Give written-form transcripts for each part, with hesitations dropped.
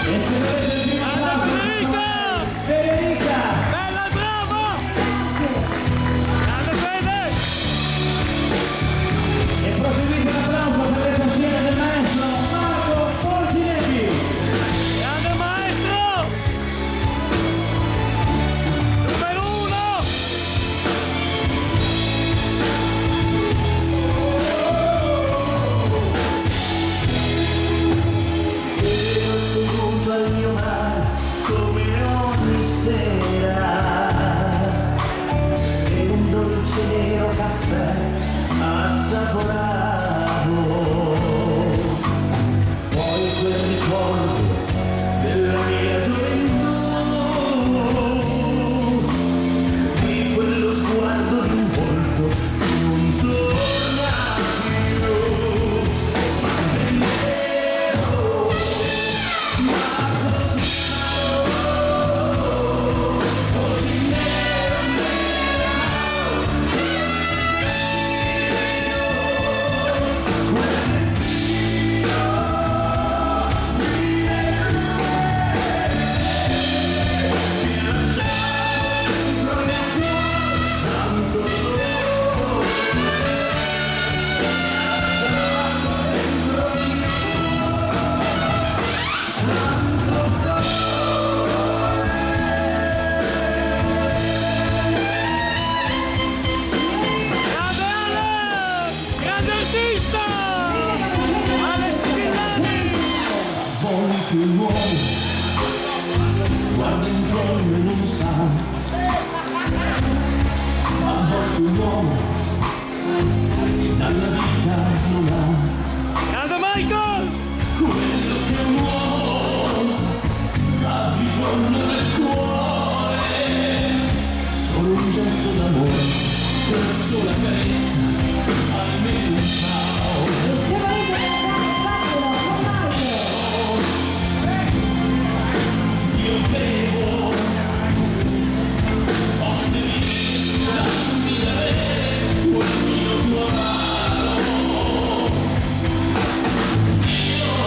E se dovete dire un applauso, Federica! Bella, brava! Grande Fede! E proseguite l'applauso per le consigliere del maestro Marco Porcinetti! Grande maestro! Numero 1! Io seduto al mio mare come ogni sera e un dolce nero caffè assaporavo. Poi quel ricordo della mia gioventù, di quello sguardo di un volto che non torna più. Ma nemmeno Grande Ale! Grande artista! Ale Schillani! volte un uomo guarda intorno e non sa, a volte un uomo dalla vita non ha Grande Michael! quello che un uomo ha bisogno del cuore, solo un gesto d'amore, una sola carezza, almeno un ciao. E se volete cantare, fatelo con Marco! Io bevo, posso venire, dammi da bere, quel mio tuo amaro. Io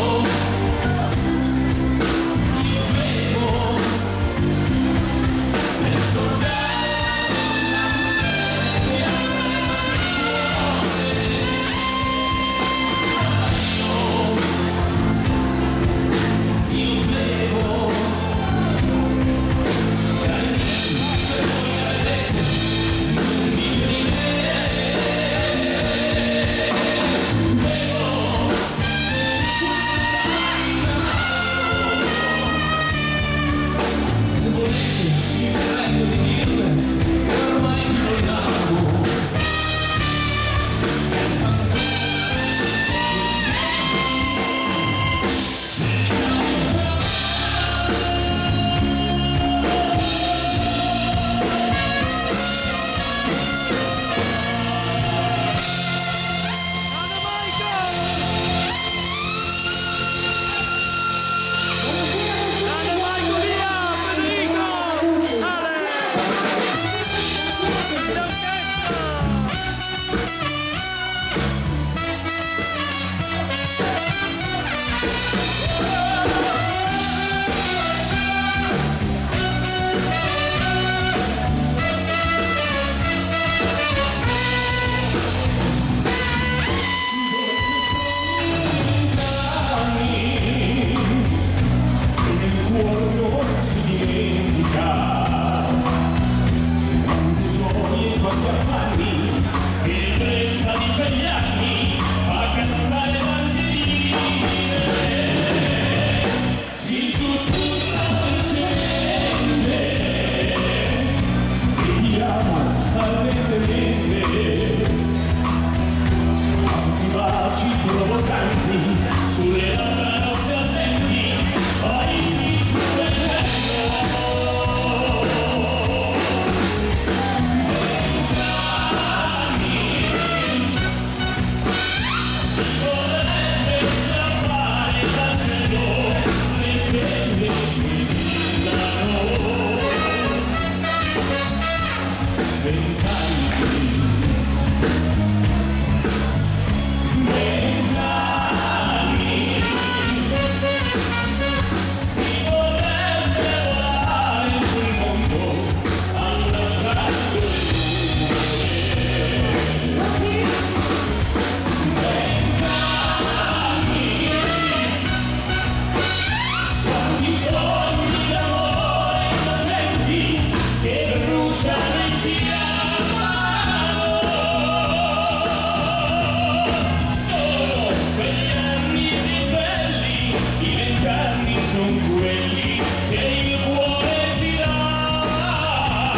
son quelli che il cuore ci dà.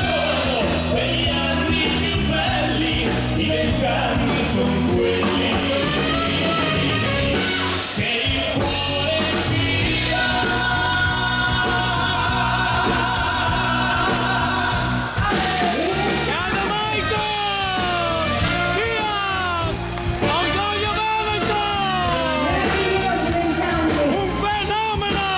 Sono quegli anni più belli, i 20 anni son quelli che il cuore ci dà. Grande Michael! Via! Orgoglio Veneto! Meravigliosi 20 anni. Un fenomeno!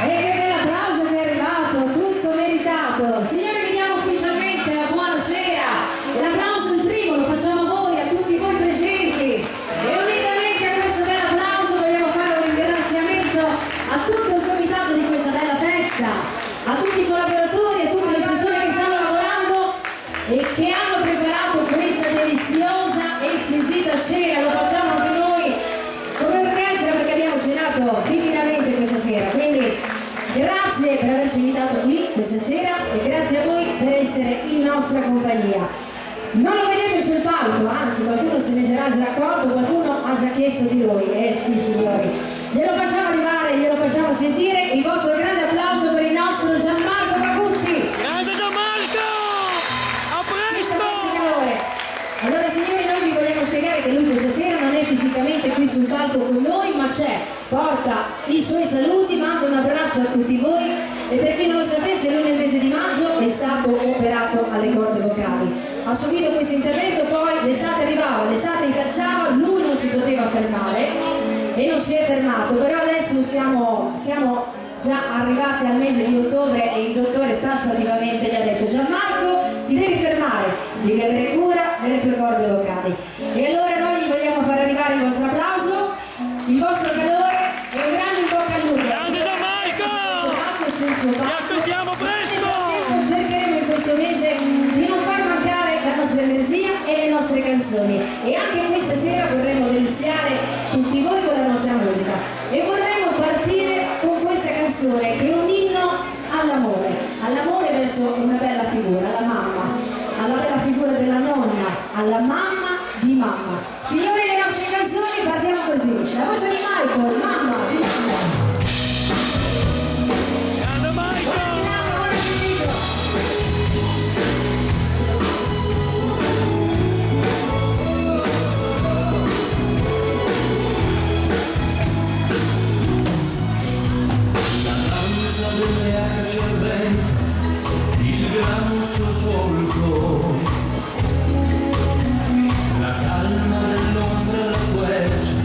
E che bel applauso che è arrivato, tutto meritato. Signori, vi diamo ufficialmente la buonasera. L'applauso, il primo, lo facciamo a voi, a tutti voi presenti. E unitamente a questo bel applauso vogliamo fare un ringraziamento a tutto il comitato di questa bella festa, a tutti i collaboratori, a tutte le persone che stanno lavorando e che hanno preparato questa deliziosa e squisita cena. Lo facciamo anche noi come orchestra perché abbiamo cenato divinamente questa sera, quindi grazie per averci invitato qui questa sera e grazie a voi per essere in nostra compagnia. Non lo vedete sul palco, anzi qualcuno se ne sarà già accorto, qualcuno ha già chiesto di lui. Sì signori, glielo facciamo arrivare, glielo facciamo sentire, il vostro grande applauso per il nostro Gianmarco Pagutti. Grande Gianmarco! A presto! Allora signori, noi vi vogliamo spiegare che lui questa sera non è fisicamente qui sul palco con noi, ma c'è, porta i suoi saluti, manda un abbraccio a tutti voi e per chi non lo sapesse lui nel mese di maggio è stato operato alle corde vocali. ha subito questo intervento, poi l'estate arrivava, l'estate incalzava, lui non si poteva fermare e non si è fermato, però adesso siamo già arrivati al mese di ottobre e il dottore tassativamente gli ha detto: Gianmarco, ti devi fermare, devi avere cura delle tue corde vocali. E allora noi gli vogliamo far arrivare il vostro applauso, il vostro calore e un grande in bocca al lupo. Grande Gianmarco! Ti aspettiamo presto! Cercheremo in questo mese di non far mancare la nostra energia e le nostre canzoni, e anche questa sera vorremmo deliziare tutti voi con la nostra musica e vorremmo partire con questa canzone che è un inno all'amore verso una bella figura, la mamma, alla bella figura della nonna, alla mamma di mamma. Signori, le nostre canzoni partiamo così, la voce di Michael, mamma di mamma. Grande Michael! Delle acacie al vento, il grano sul solco, la calma dell'ombra e la quercia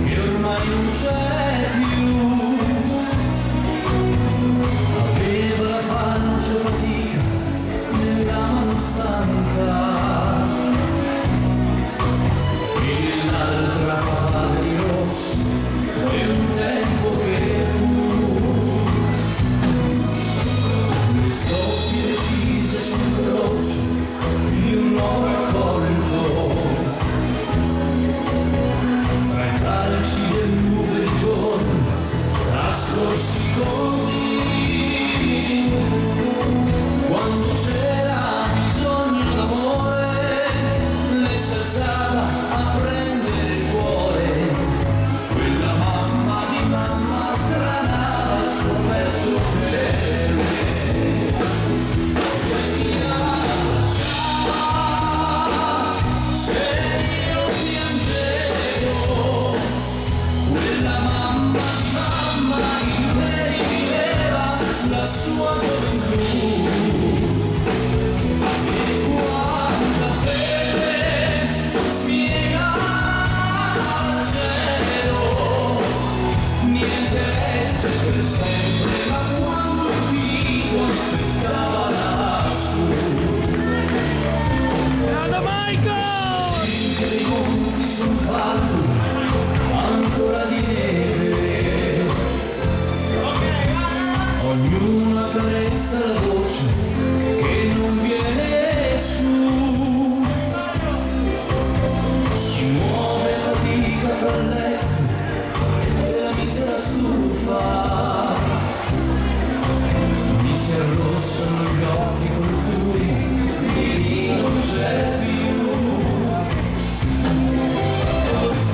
che ormai non c'è più, aveva la faccia fatica nella mano stanca e l'altra papà di rosso e un tempo che fu. Stoppie decise sul croce di un nuovo raccolto, tra i calci del nube di giorno trascorsi così, quando c'era bisogno d'amore lei si alzava a prendere il cuore, quella mamma di mamma sgranava il suo petto per me. La sua gioventù e quanta fede spiega al cielo, niente regge per sempre, ma quando il figlio aspettava lassù. Grande Michael! Cinque dei monti sul palco ancora di neve, ognuna carezza la voce che non viene su, si muove fatica fra il letto e la misera stufa, mi si arrossano gli occhi col fumo, di lì non c'è più,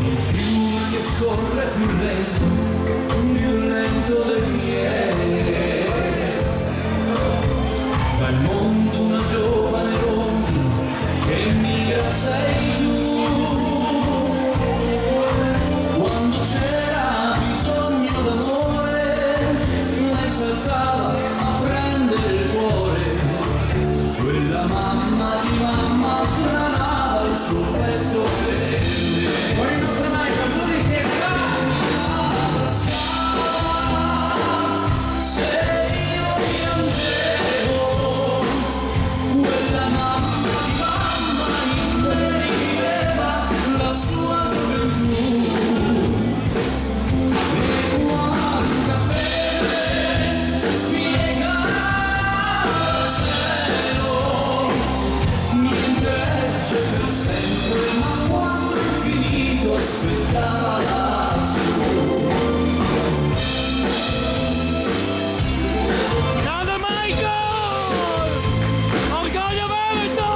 il fiume che scorre più lento del miele. Dal mondo una giovane donna che migra sei tu, quando c'era bisogno d'amore lei si alzava a prendere il cuore, quella mamma di mamma sgranava il suo petto per me. Con il nostro Michael, tu li sei aspettava lassù. Grande Michael! Orgoglio Veneto!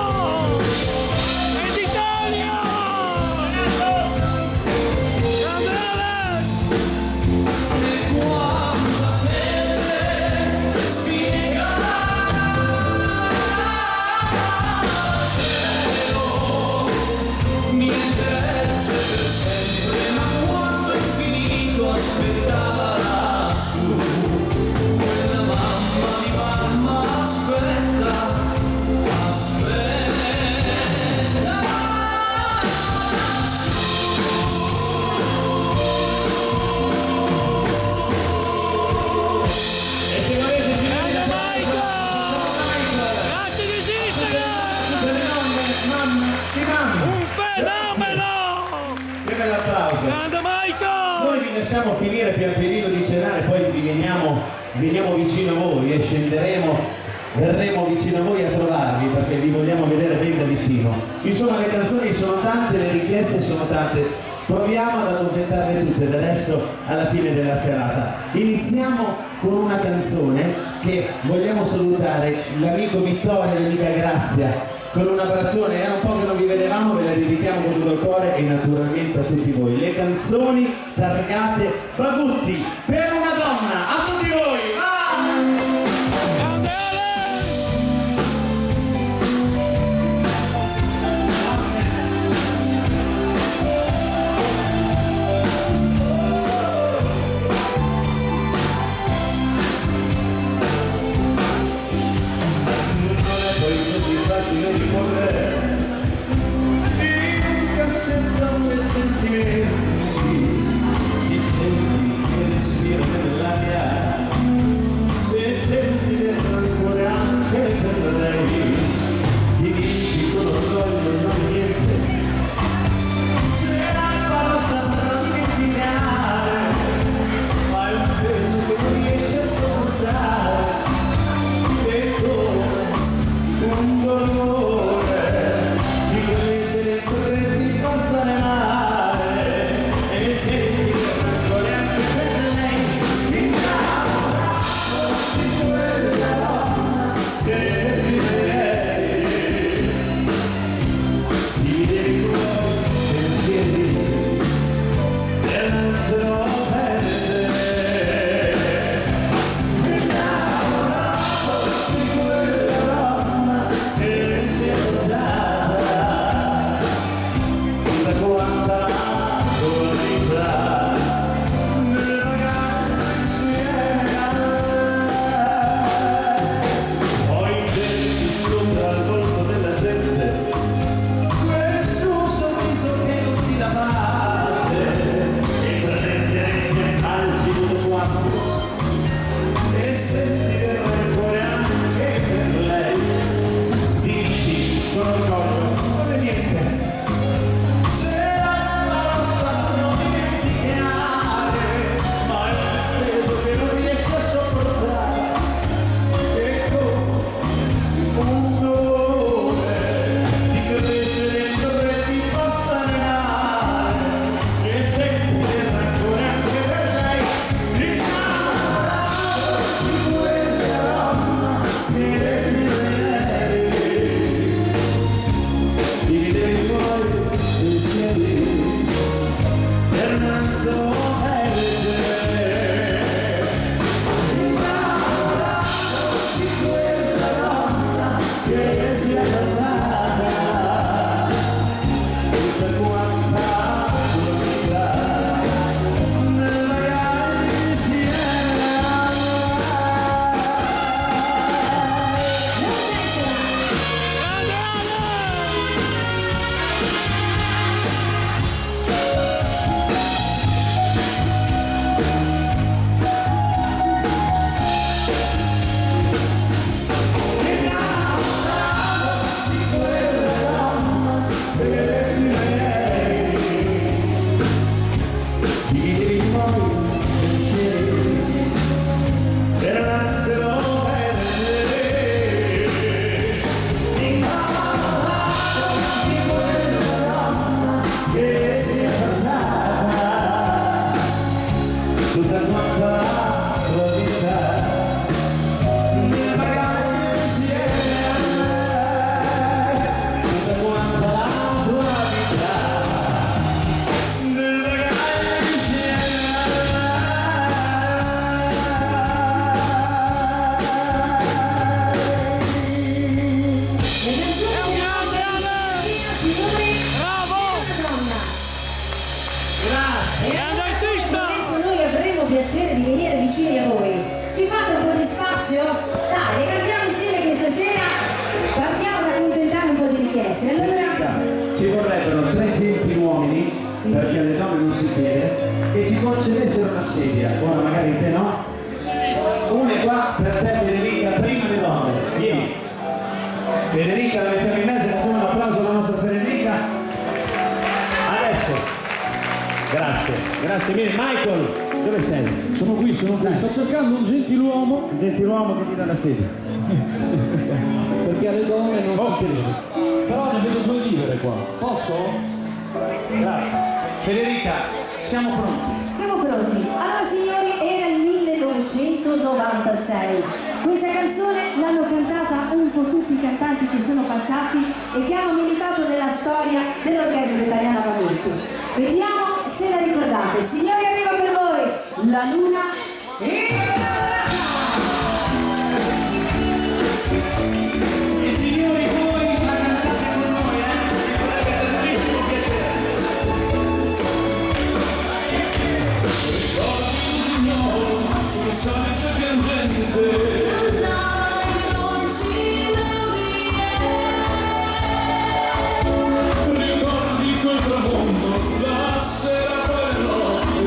E d'Italia! Grande Ale! E quanta fede spiega cielo, niente regge per sempre, ma Un fenomeno! Che bell'applauso. Grande Michael! Noi vi lasciamo finire pian pianino di cenare, poi vi veniamo vicino a voi e verremo vicino a voi a trovarvi perché vi vogliamo vedere ben da vicino. Insomma, le canzoni sono tante, le richieste sono tante. Proviamo ad accontentarle tutte da adesso alla fine della serata. Iniziamo con una canzone che vogliamo salutare l'amico Vittorio e l'amica Grazia con un abbraccione. Era un po' che non vi vedevamo, ve la dedichiamo con tutto il cuore e naturalmente a tutti voi. Le canzoni targate Bagutti per una donna. A tutti voi! Grande Ale! Così facile ricorrere in cassetto dei sentimenti, ti senti che respiro nell'aria e senti dentro il cuore anche per lei, ti dici con orgoglio non niente, se l'alba lo saprà dimenticare, ma è un peso che non riesci a sopportare e come un dolore di credere correnti possa male e senti che ancora anche per lei innamorato di quella donna che vivrei, ti devi tuoi pensieri e non se lo perdere. Innamorato di quella donna che si è data tutta quanta tua vita nel vagare insieme a me. Poi vedi sopra il volto della gente quel suo sorriso che non ti dà pace e pretenderesti a calci tutto quanto e sentire il cuore anche per lei, dici con orgoglio come niente, c'è la rossa non dimenticare, ma è un peso che non riesci a sopportare e come un dolore di crescere dentro e ti possa negare e sentire il rancore anche per lei, innamorato di quella donna che vivrei, dividere i tuoi pensieri per non perdere. Innamorato di quella donna che si è data tutta quanta tua vita nel vagare insieme a me. Grande Dividere i tuoi pensieri per non te lo perdere. Innamorato di quella donna che si è data tutta quanta tua vita nel vagare insieme a me, tutta quanta tua vita nel vagare insieme Le canzoni signori, Bravo! una donna. Grazie. Grande artista! Adesso noi avremo il piacere di venire vicini a voi. Ci fate un po' di spazio? Dai, le cantiamo insieme che stasera partiamo ad accontentare un po' di richieste. Allora, Ci vorrebbero 3 gentiluomini, perché alle donne non si chiede, che ci concedessero una sedia. Ora magari te no? Una è qua per te Federica, prima le donne. Vieni. Federica la mettiamo in mezzo, facciamo un applauso alla nostra Federica. Grazie, grazie mille. Michael, dove sei? Sono qui, sto cercando un gentiluomo Un gentiluomo che ti dà la sedia. perché alle donne non si crede. Però ne vedo due libere qua. Posso? Grazie. Federica, siamo pronti. Siamo pronti. Allora signori, era il 1996. Questa canzone l'hanno cantata un po' tutti i cantanti che sono passati e che hanno militato nella storia dell'orchestra italiana Panutti. Vediamo se la ricordate. Signori, arriva per voi La Luna Innamorata. E signori, voi la cantate con noi, Vorrei che tantissimo piacere. Sul sale c'è piangente. Ricordi quel tramonto, la sera poi notte.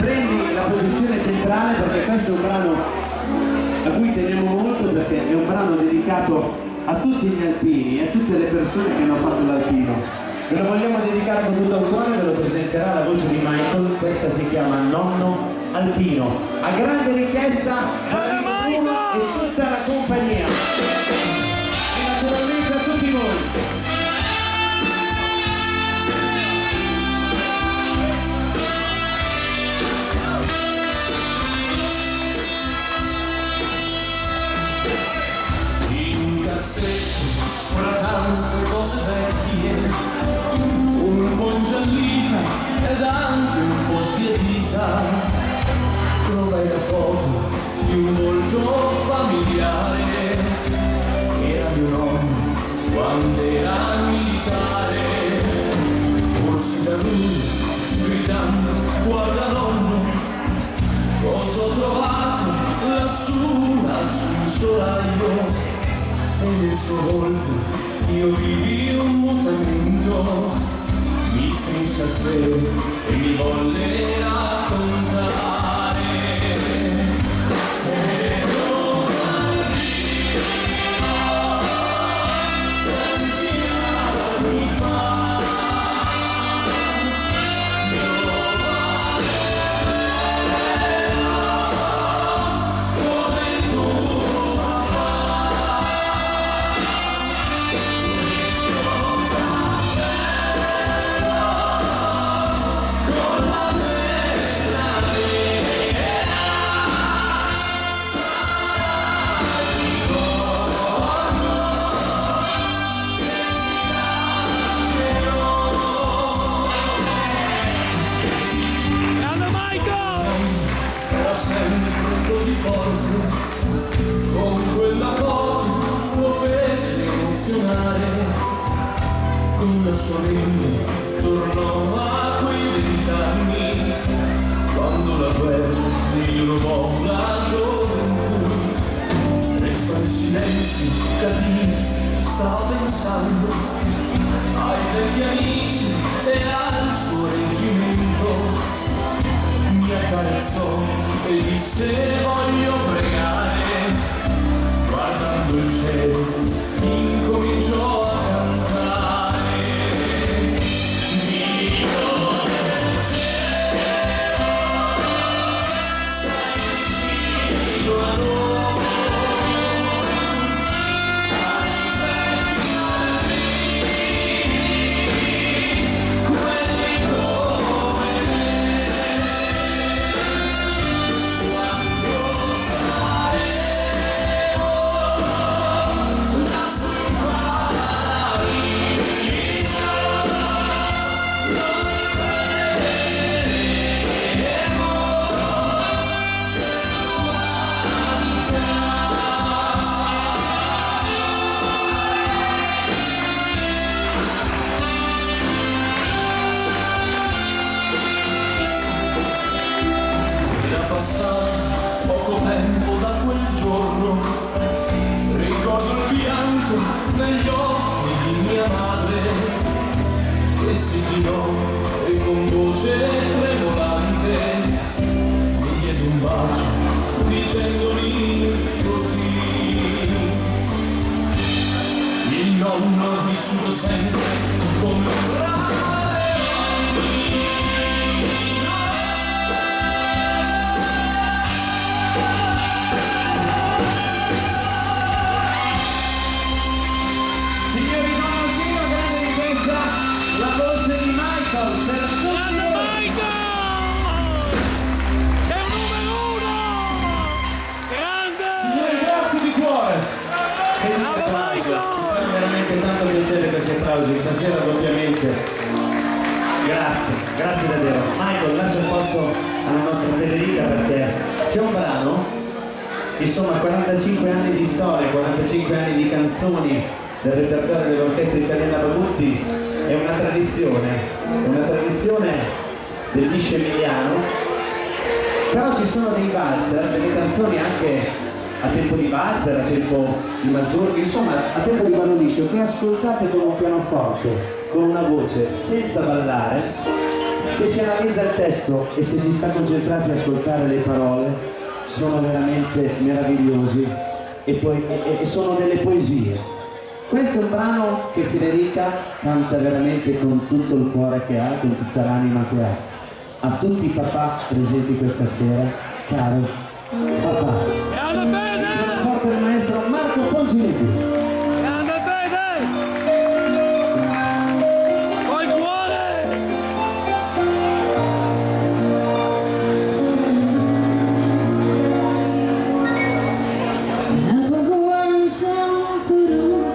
prendi la posizione centrale perché questo è un brano a cui teniamo molto, perché è un brano dedicato a tutti gli alpini e a tutte le persone che hanno fatto l'alpino. Ve lo vogliamo dedicare con tutto il cuore, ve lo presenterà la voce di Michael, questa si chiama Nonno Alpino, a grande richiesta da Bruno e tutta la compagnia e naturalmente a tutti voi. cassetto fra tante cose vecchie, un po' ingiallita ed anche un po' sbiadita. Trovai la foto di un volto familiare, era mio nonno quando era militare. Corsi da lui gridando: guarda nonno, cosa ho trovato lassù sul solaio. E nel suo volto io vidi un mutamento, mi strinse a sé e mi volle raccontare. Con quella foto lo fece emozionare, con la sua mente tornò a quei 20 anni, quando la guerra gli rubò la gioventù. Restò in silenzio, capì, stava pensando ai vecchi amici e al suo reggimento. Mi accarezzò e disse: voglio pregare. Guardando il cielo incominciò a cantare. Dio del cielo, stai vicino a noi, ai vecchi amici, quelli come poco tempo da quel giorno, ricordo il pianto negli occhi di mia madre, che si chinò e con voce tremolante mi diede un bacio dicendomi così: il nonno ha vissuto sempre come un bravo. Tanto piacere questi applausi stasera doppiamente. Grazie davvero. Michael, lascia il posto alla nostra Federica, perché c'è un brano, insomma 45 anni di storia, 45 anni di canzoni del repertorio dell'orchestra italiana Babutti, è una tradizione del liscio emiliano, però ci sono dei valzer, delle canzoni anche a tempo di valzer, a tempo di mazurka, insomma a tempo di ballo liscio, che ascoltate con un pianoforte, con una voce, senza ballare. Se si analizza il testo e se si sta concentrati ad ascoltare le parole, sono veramente meravigliosi e sono delle poesie. Questo è un brano che Federica canta veramente con tutto il cuore che ha, con tutta l'anima che ha. A tutti i papà presenti questa sera, caro papà. Forte il maestro Marco Ponginetti. Grande Fede! Col cuore! La tua guancia per un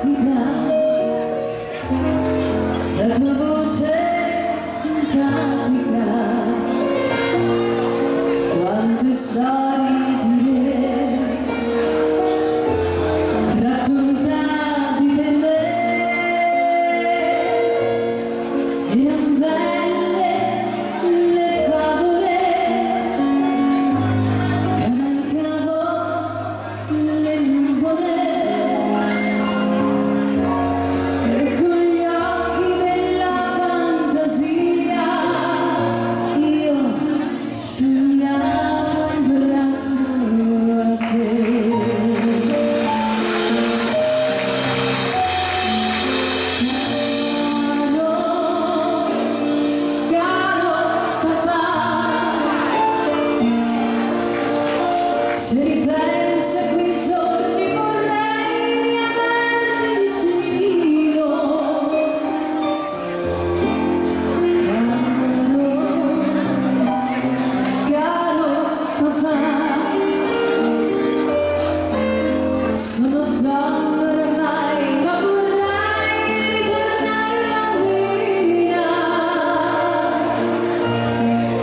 lontano ormai, ma vorrei ritornare bambina.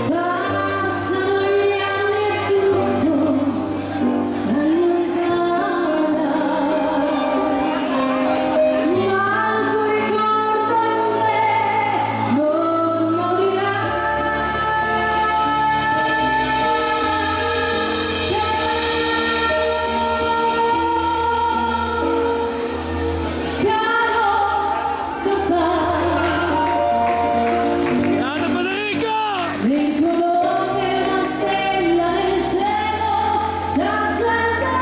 Passano gli anni e tutto si allontana, ma il tuo ricordo in me non morirà. Caro papà, Grande Federica! il tuo nome è una stella nel cielo, si accenderà.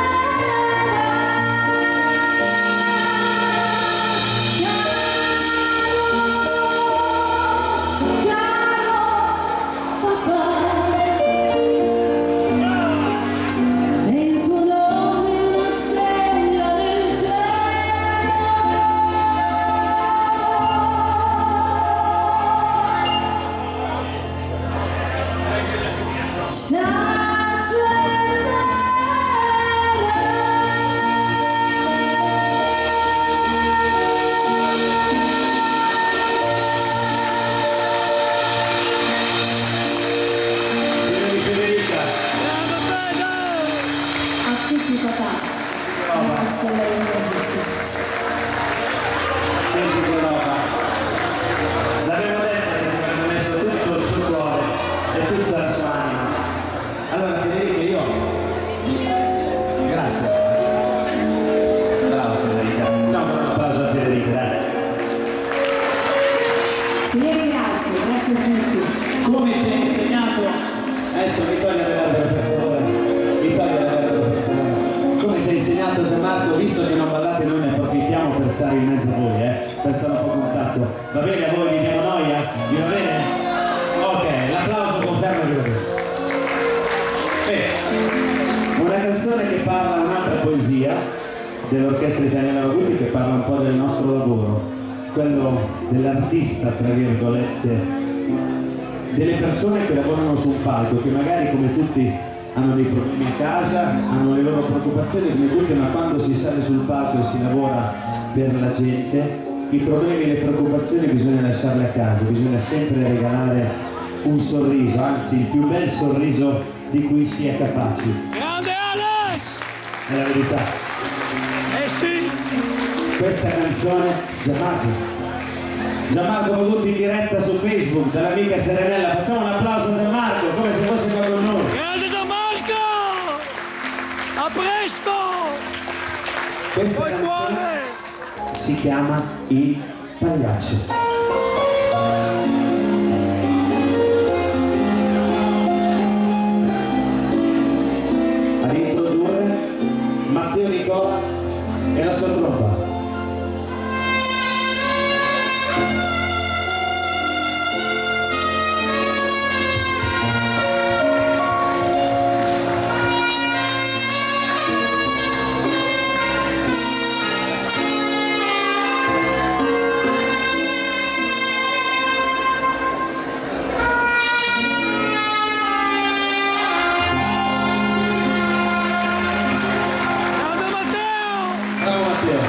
Caro papà, il tuo nome è una stella nel cielo. Si Federica, Grande Fede! a tutti papà, è una stella luminosissima. senti che roba. L'avevo detto che ci avrebbe messo tutto il suo cuore e tutta la sua anima. Allora Federica, io... Grazie. Bravo Federica. Facciamo un applauso a Federica, dai. Signori, grazie a tutti. Come ci ha insegnato, adesso Vittoria Velardo per favore, Vittoria Velardo per favore, come ci ha insegnato Gianmarco, visto che non ballate noi ne approfittiamo per stare in mezzo a voi, per stare un po' a contatto, va bene a voi, vi diamo noia? Vi va bene? Ok, l'applauso conferma di voi. Una canzone che parla, un'altra poesia dell'Orchestra Italiana Vaguti che parla un po' del nostro lavoro, quello dell'artista, tra virgolette, delle persone che lavorano su un palco, che magari come tutti hanno dei problemi a casa, hanno le loro preoccupazioni come tutti, ma quando si sale sul palco e si lavora per la gente, i problemi e le preoccupazioni bisogna lasciarle a casa, bisogna sempre regalare un sorriso, anzi il più bel sorriso di cui si è capaci, Grande Alex! è la verità. Eh sì! Questa canzone, Gianmarco Vaguti in diretta su Facebook dall'amica Serenella, facciamo un applauso a Gianmarco come se fosse qua con noi. Grande Gianmarco! A presto! Questa Col canzone cuore! si chiama Il Pagliaccio. A introdurre Matteo Nicola e la sua tromba. Grande Matteo! Bravo Matteo.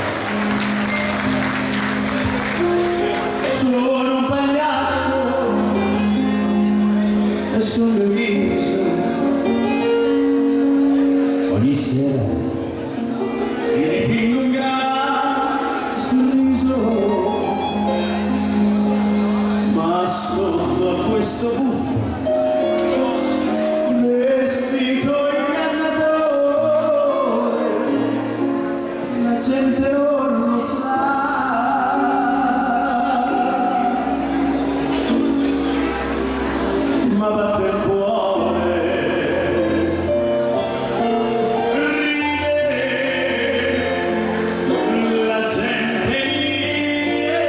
Sono un pagliaccio e sul mio viso ogni sera mi ripingo un gran sorriso, ma sotto a questo buffo vestito ingannatore la gente non lo sa, ma batte il cuore, ride, la gente ride,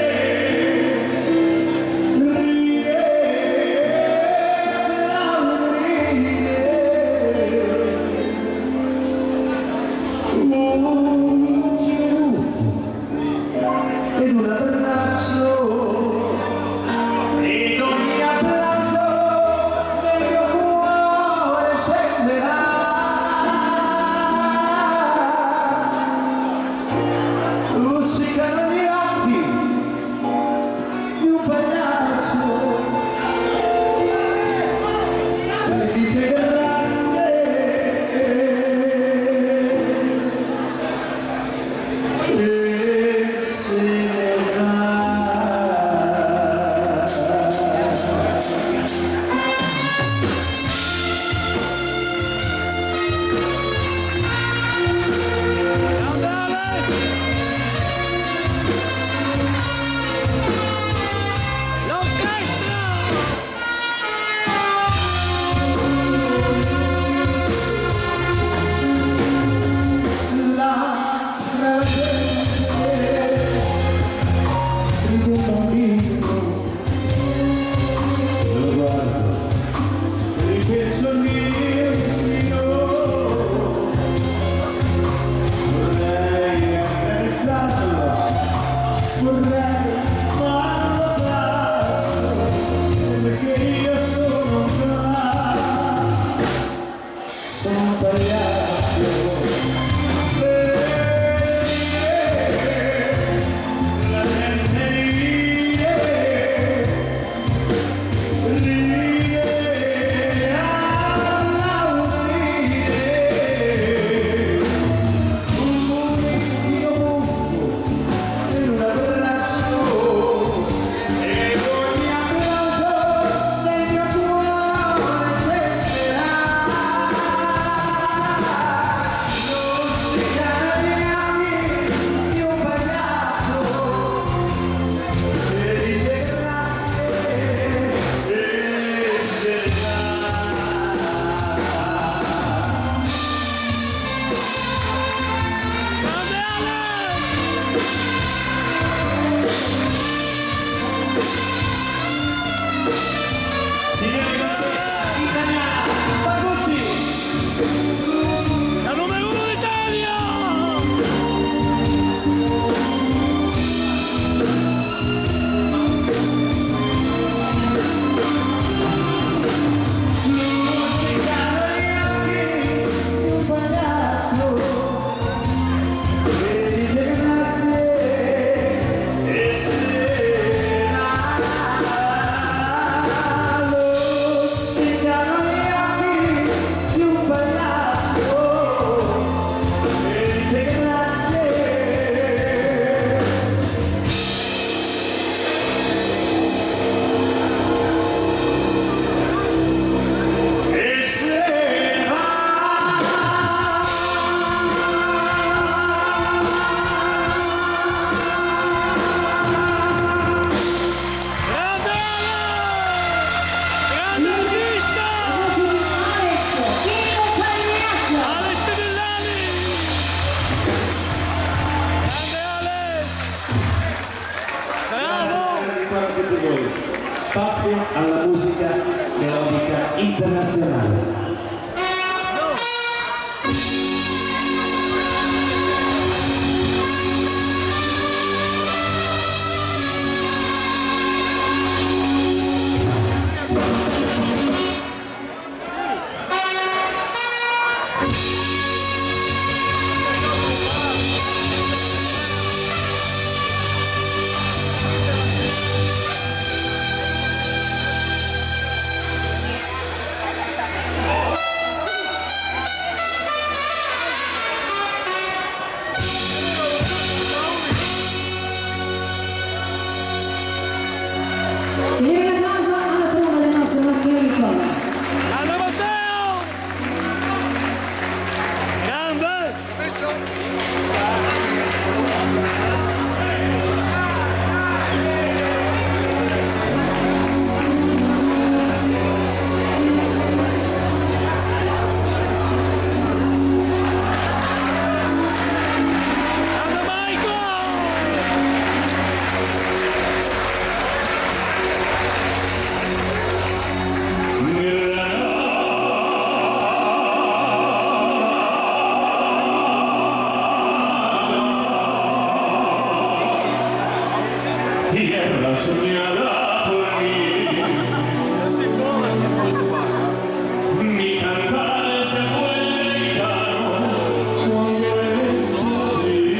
luccicano gli occhi di un pagliaccio che dice grazie e se ne va. Spazio alla musica melodica internazionale. Signori, un applauso alla prova del nostro Matteo Nicola. Grande Matteo! Grande! Grande Michael! Tierra soñada por mí, mi cantar se vuelve caro cuando eres feliz.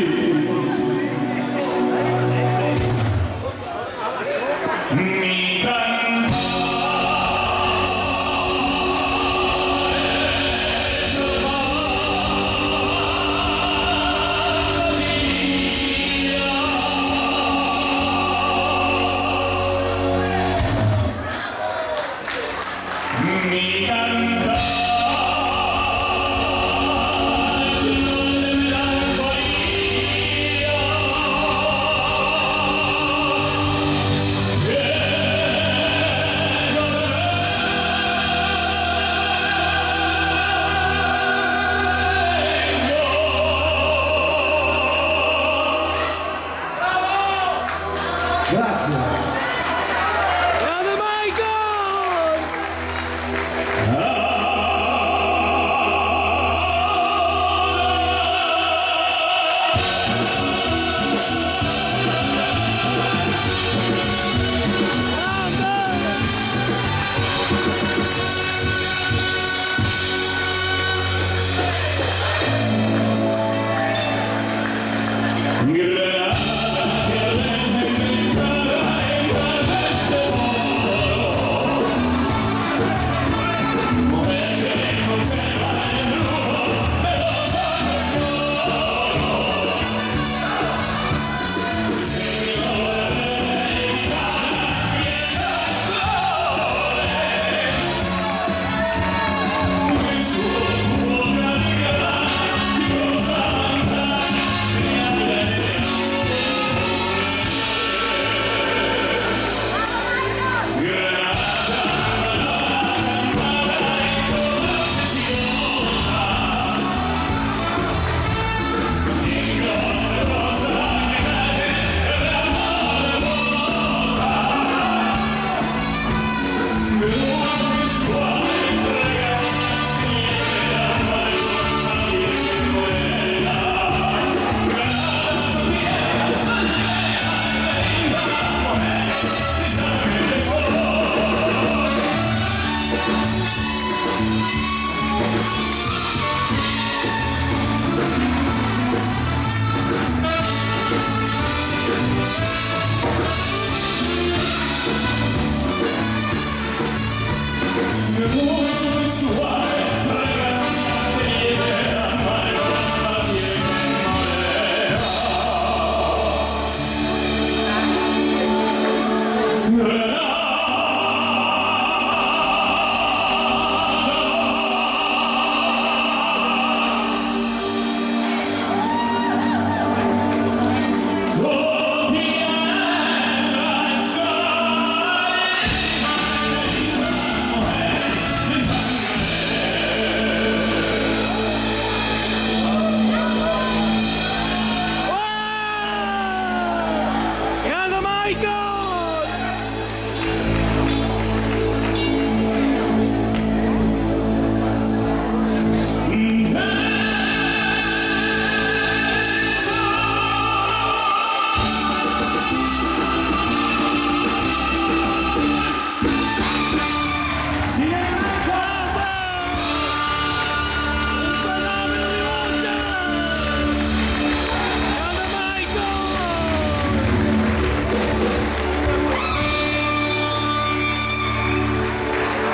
Grazie. Grande Michael!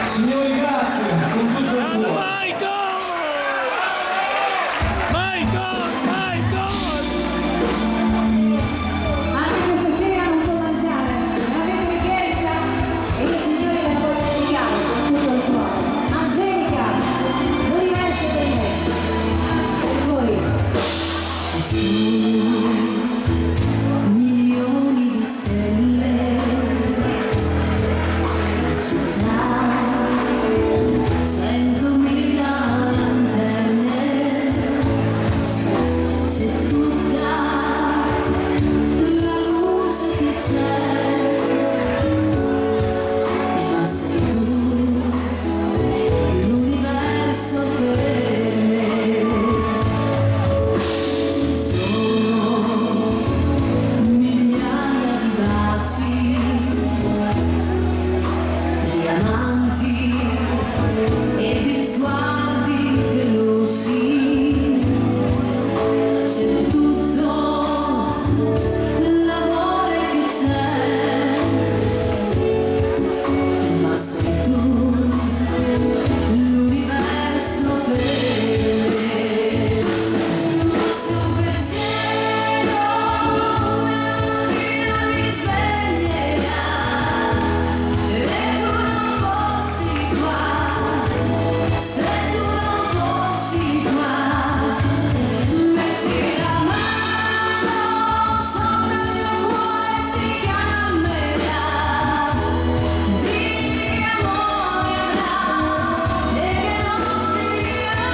Signori, grazie, con tutto il Grande cuore. Michael! Michael! Anche questa sera non può mancare, me l'avete richiesta e io signori ve la voglio dedicare con tutto il cuore. Angelica, l'universo per me, per voi. Ci sono milioni di stelle, la città, 100.000 lanterne, c'è tutta la luce che c'è, ma sei tu, l'universo per me. Ci sono migliaia di baci, diamanti e di sguardi veloci, c'è tutto l'amore che c'è, ma sei tu, l'universo per me. Se un pensiero una mattina mi sveglierà e tu non fossi qua, se tu non fossi qua, metti la mano sopra il mio cuore, si calmerà, di amore avrà e che non finirà.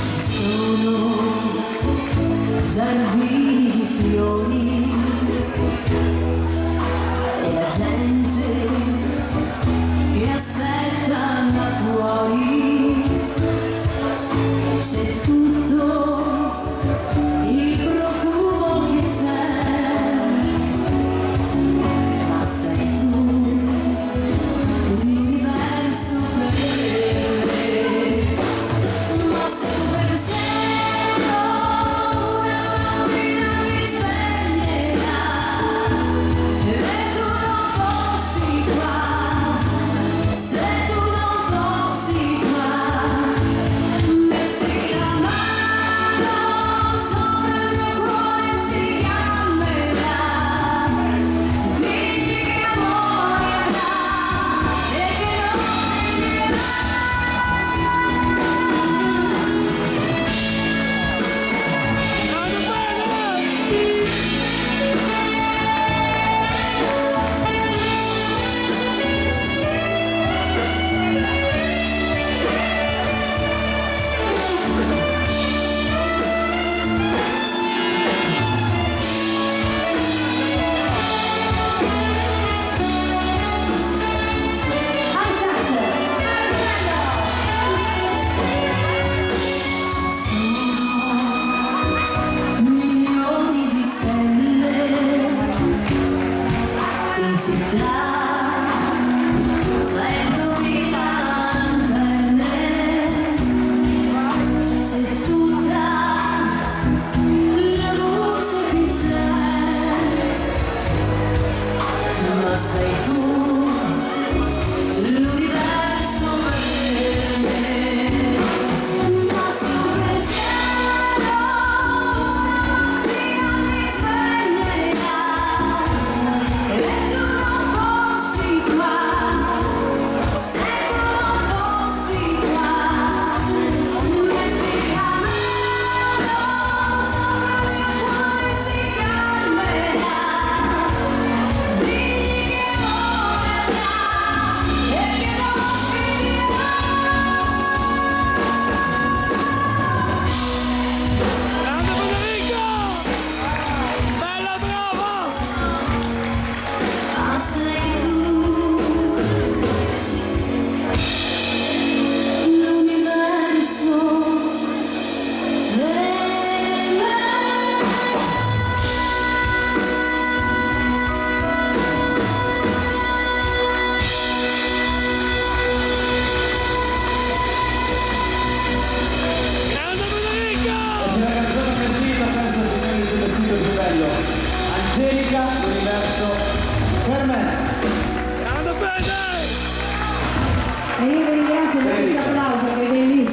Ci sono giardini di fiori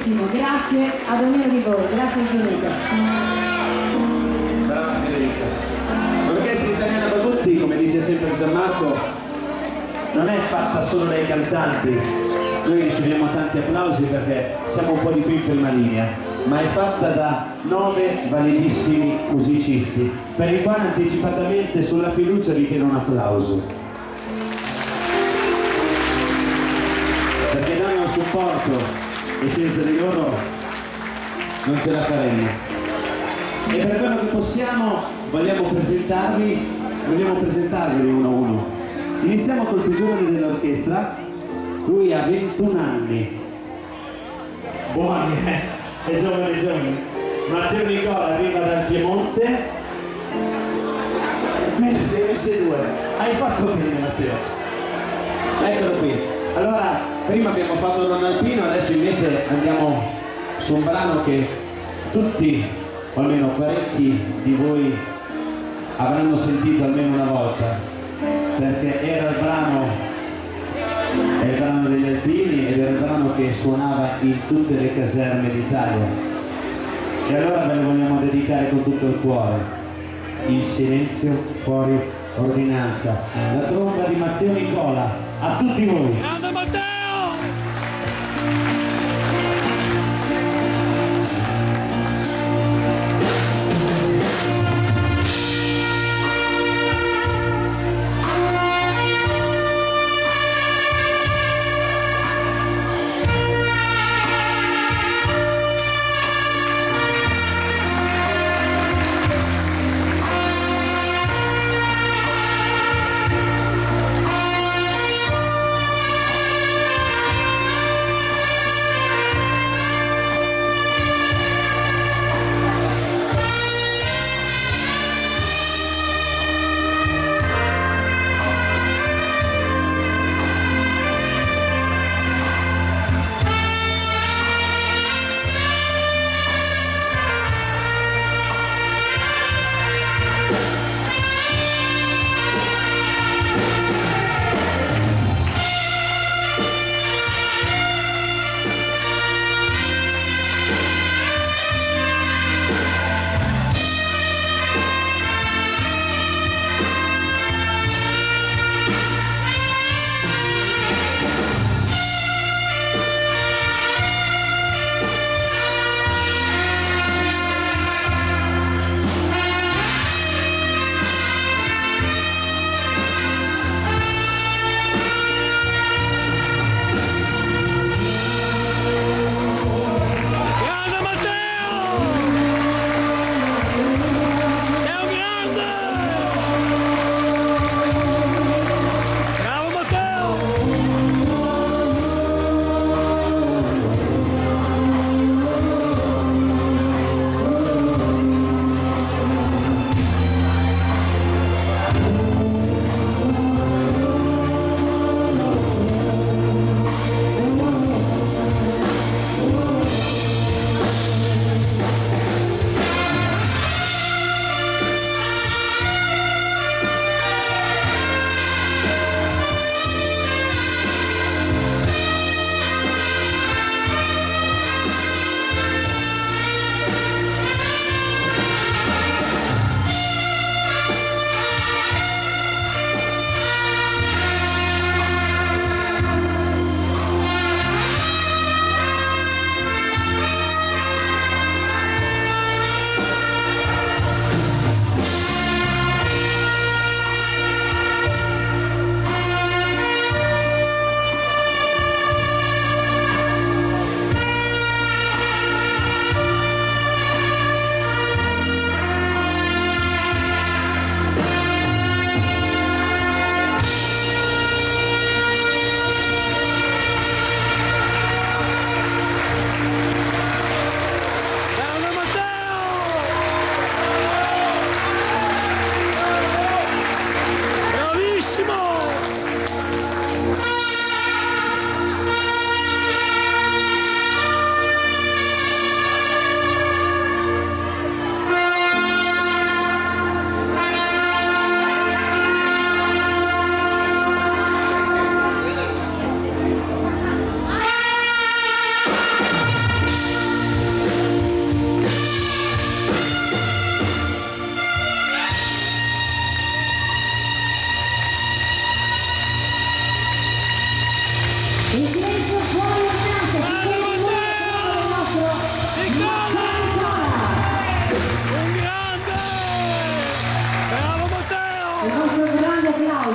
bravissimo, grazie ad ognuno di voi, grazie infinite. Brava Federica. L'orchestra italiana Bagutti, come dice sempre Gianmarco, non è fatta solo dai cantanti. Noi riceviamo tanti applausi perché siamo un po' di più in prima linea, ma è fatta da 9 validissimi musicisti, per i quali anticipatamente sulla fiducia vi chiedo un applauso. Perché danno un supporto e senza di loro non ce la faremo. E per quello che possiamo vogliamo presentarvi uno a uno. Iniziamo col più giovane dell'orchestra, lui ha 21 anni. Buoni, è giovane. Matteo Nicola arriva dal Piemonte. Mentre questi due, hai fatto bene Matteo. Eccolo qui. Allora, prima abbiamo fatto non alpino, adesso invece andiamo su un brano che tutti, o almeno parecchi di voi, avranno sentito almeno una volta, perché era il brano degli alpini ed era il brano che suonava in tutte le caserme d'Italia. E allora ve lo vogliamo dedicare con tutto il cuore. Il silenzio fuori ordinanza. La tromba di Matteo Nicola. A tutti voi. Grande Matteo!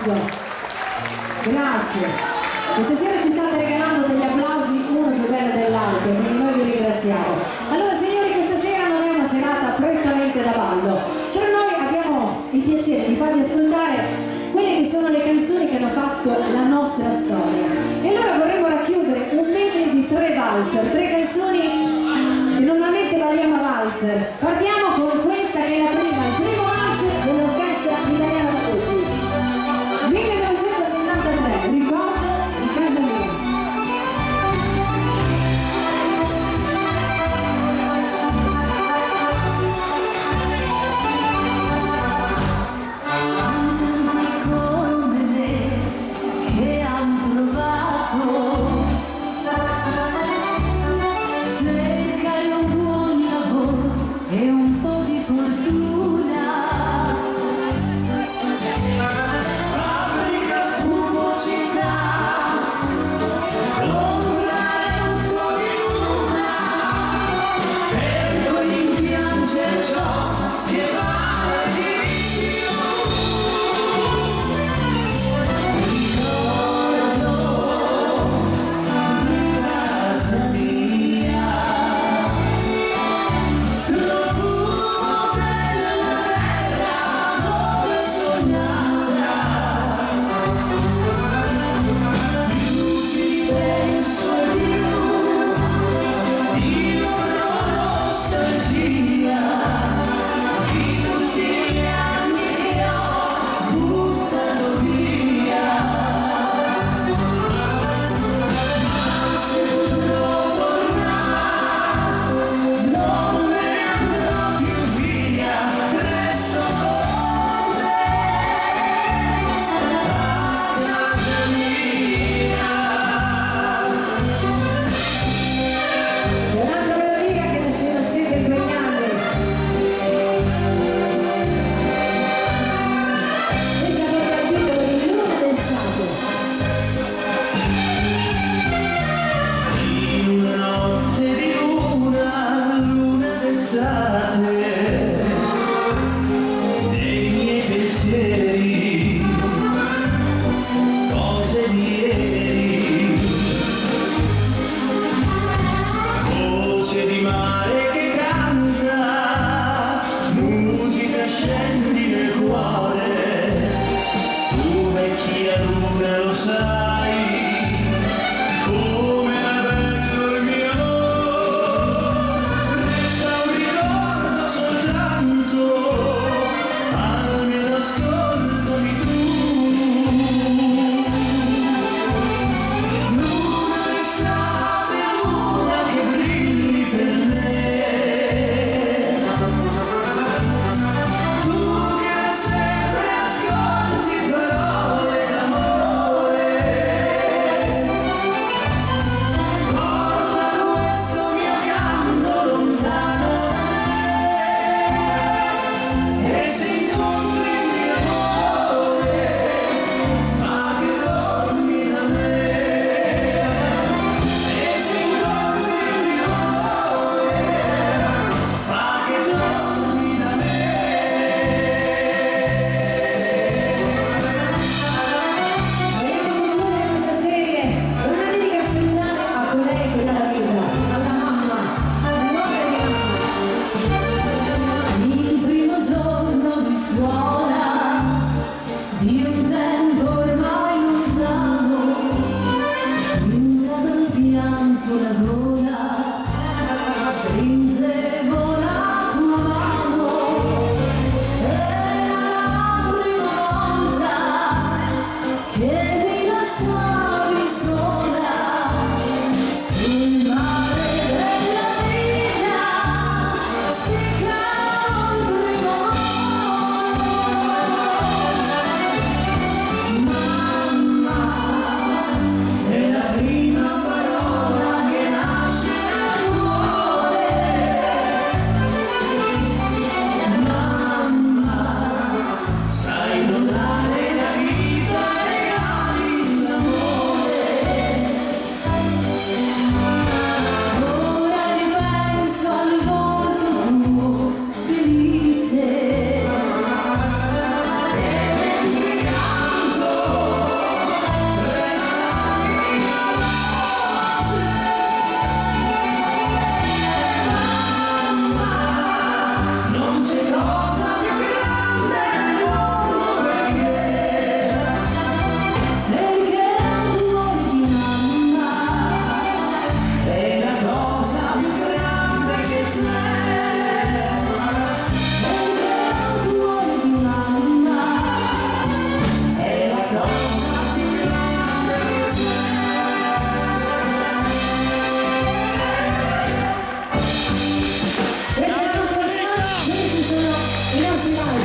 applauso. Grazie. Questa sera ci state regalando degli applausi uno più bello dell'altro, quindi noi vi ringraziamo. Allora signori, questa sera non è una serata prettamente da ballo, però noi abbiamo il piacere di farvi ascoltare quelle che sono le canzoni che hanno fatto la nostra storia. E allora vorremmo racchiudere un medley di 3 valzer, 3 canzoni che normalmente balliamo a valzer. Partiamo con questa che è la prima, il primo valzer dell'Orchestra Italiana da Tutti. 1973, ricordo di casa mia. Cercare un buon lavoro e un po' di fortuna.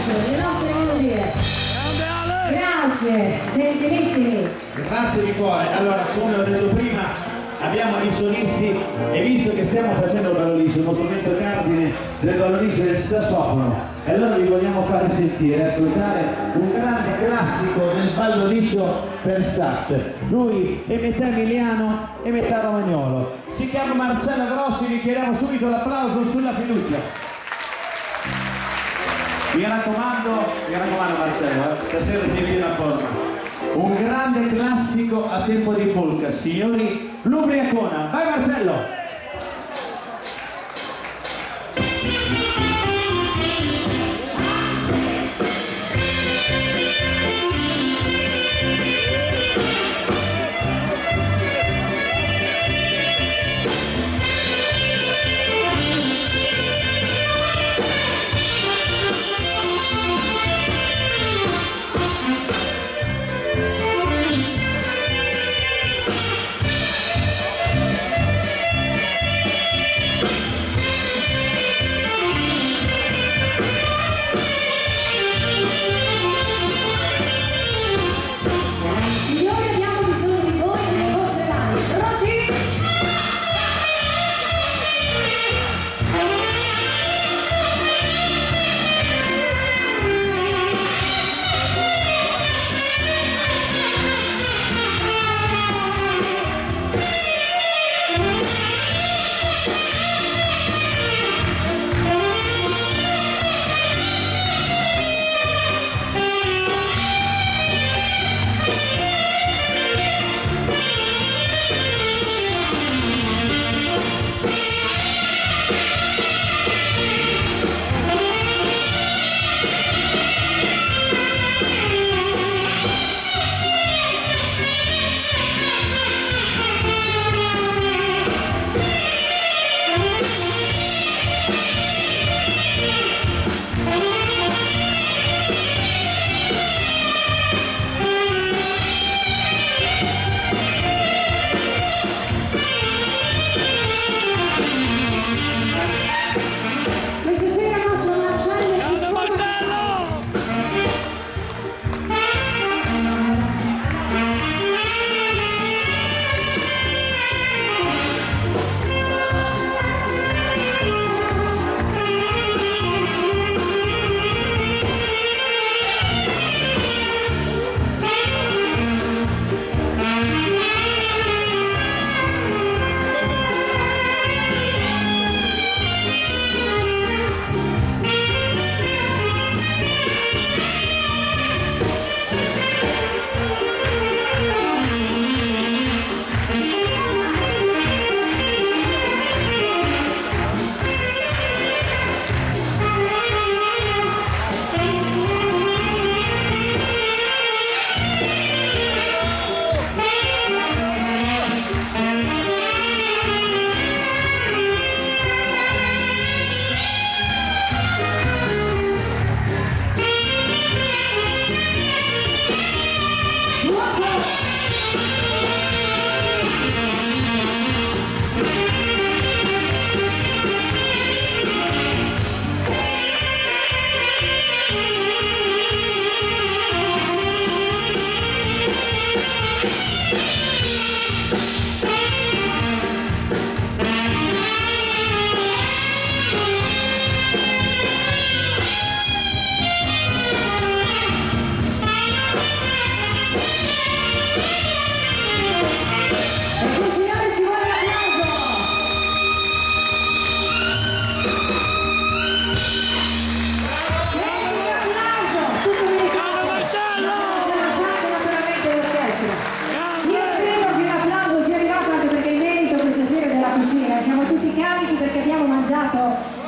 le nostre melodie. Grande Ale! Grazie, gentilissimi. Grazie di cuore. Allora, come ho detto prima, abbiamo i solisti e visto che stiamo facendo il balloliscio, uno strumento cardine del balloliscio è il sassofono, e allora vi vogliamo far sentire, ascoltare un grande classico del balloliscio per sax. Lui è metà emiliano e metà romagnolo. Si chiama Marcello Grossi, vi chiediamo subito l'applauso sulla fiducia. Mi raccomando Marcello, stasera sei in piena forma. Un grande classico a tempo di polka, signori, l'Ubriacona. Vai Marcello!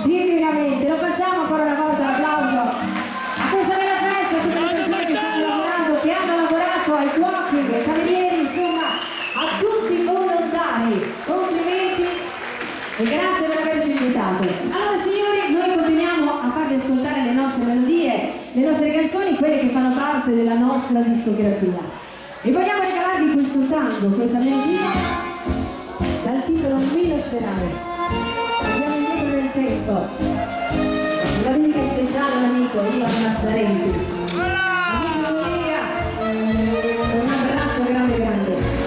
divinamente. Lo facciamo ancora una volta, l'applauso a questa bella festa, a tutte le persone che stanno lavorando, che hanno lavorato, ai cuochi, ai camerieri, insomma a tutti i volontari. Complimenti e grazie per averci invitato. Allora signori, noi continuiamo a farvi ascoltare le nostre melodie, le nostre canzoni, quelle che fanno parte della nostra discografia, e vogliamo regalarvi questo tango, questa melodia dal titolo Non mi lascerai. Andiamo indietro nel tempo, una dedica speciale speciale un amico, Ivan Massarenti. Amico mia, un abbraccio grande grande.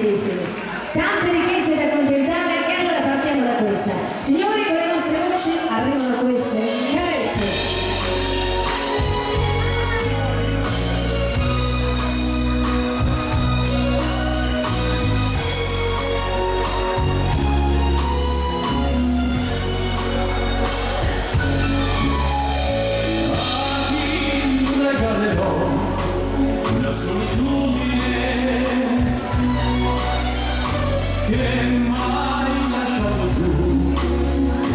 bellissimi. Tante richieste da accontentare e allora partiamo da questa. Signori, con le nostre voci arrivano queste carezze. La solitudine che mai lasciato più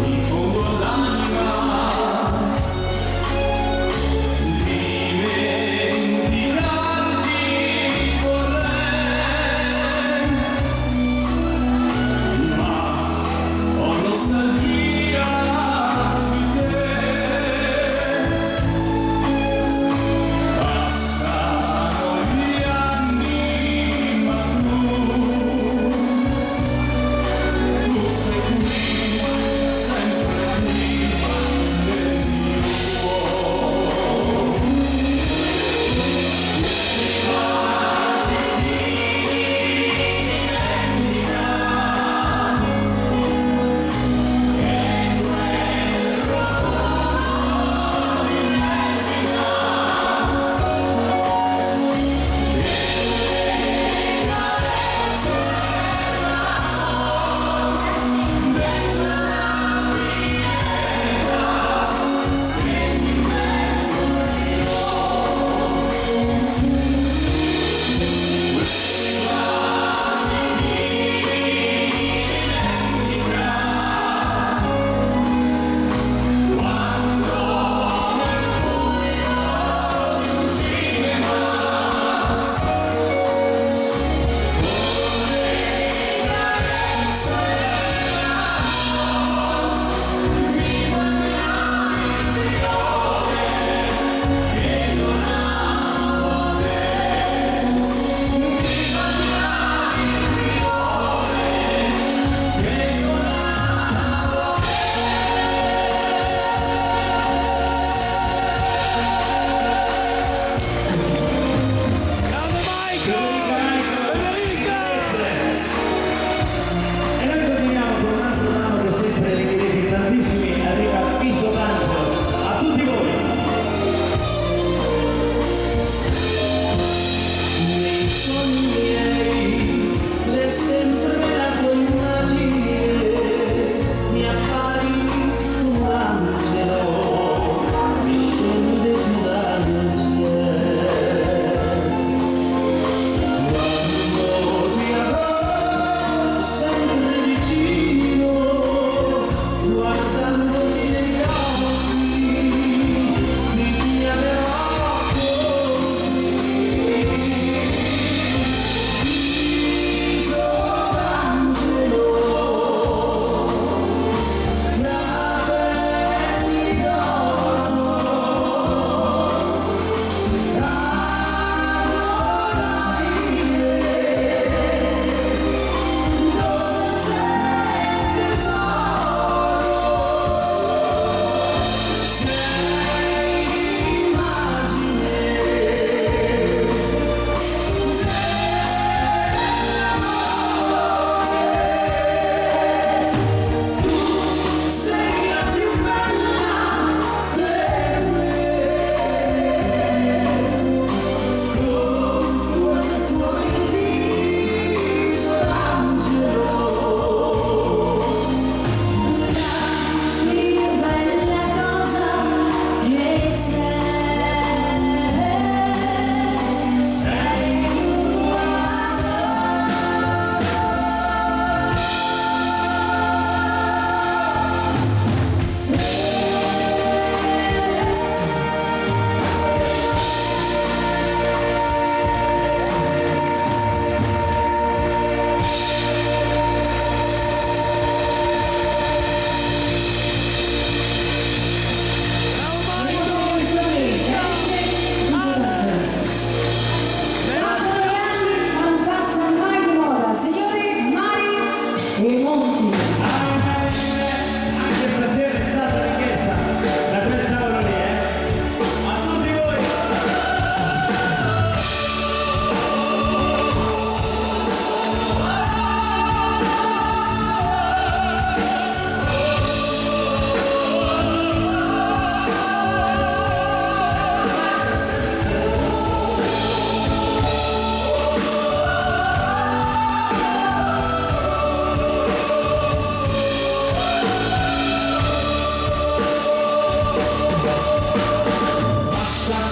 in fondo all'anima, dimenticarti vorrei, ma ho nostalgia di te.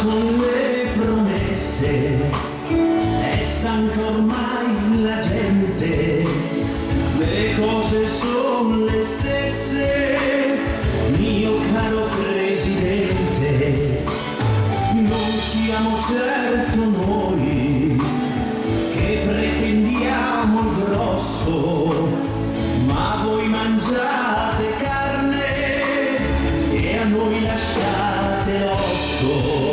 con le promesse è stanca ormai la gente, le cose sono le stesse, mio caro Presidente. Non siamo certo noi che pretendiamo il grosso, ma voi mangiate carne e a noi lasciate l'osso.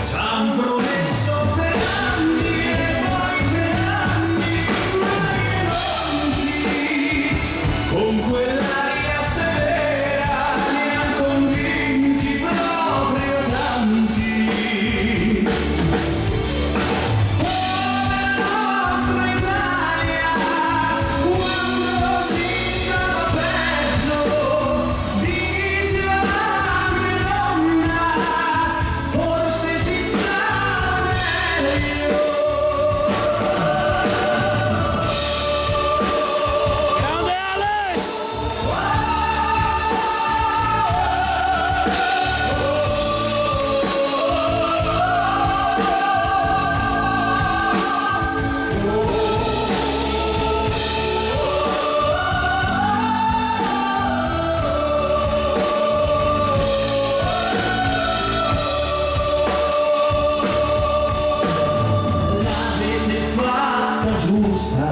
Ci han promesso per anni e poi per anni mai pronti, con quell'aria severa ne han convinti proprio tanti. Oh, la nostra Italia, quando si stava peggio, dice la Madonna, forse si sta meglio. Grande Ale! L'avete fatta giusta,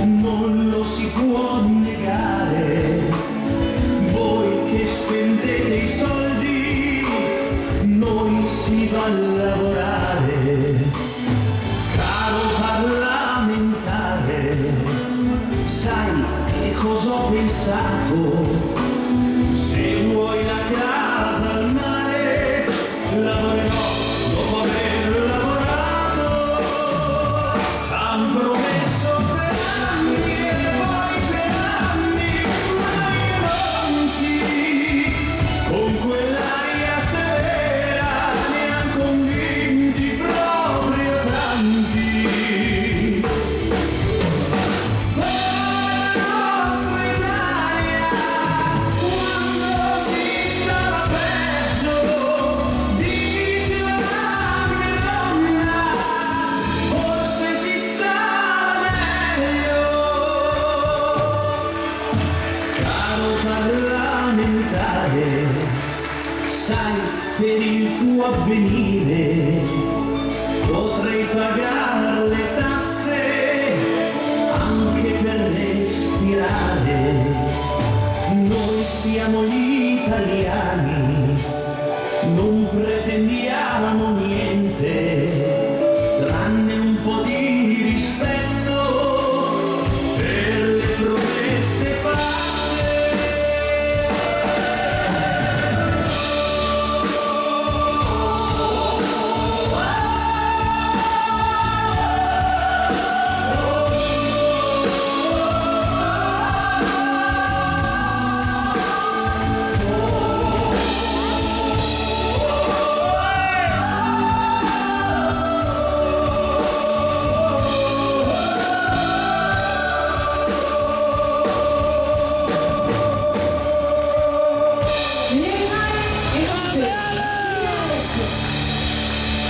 non lo si può negare. Voi che spendete i soldi, noi si va a lavorare. Caro parlamentare, sai che cosa ho pensato? Se vuoi la casa al mare, lavorerò dopo aver lavorato. Ci han promesso per anni e poi per anni mai pronti, con quell'aria severa ne han convinti proprio tanti. La nostra Italia, quando si stava peggio, dice la Madonna, forse si sta meglio. Caro parlamentare, sai, per il tuo avvenire potrei pagare le tasse anche per respirare. Noi siamo gli italiani, non pretendiamo niente tranne un po' di rispetto per le promesse fatte.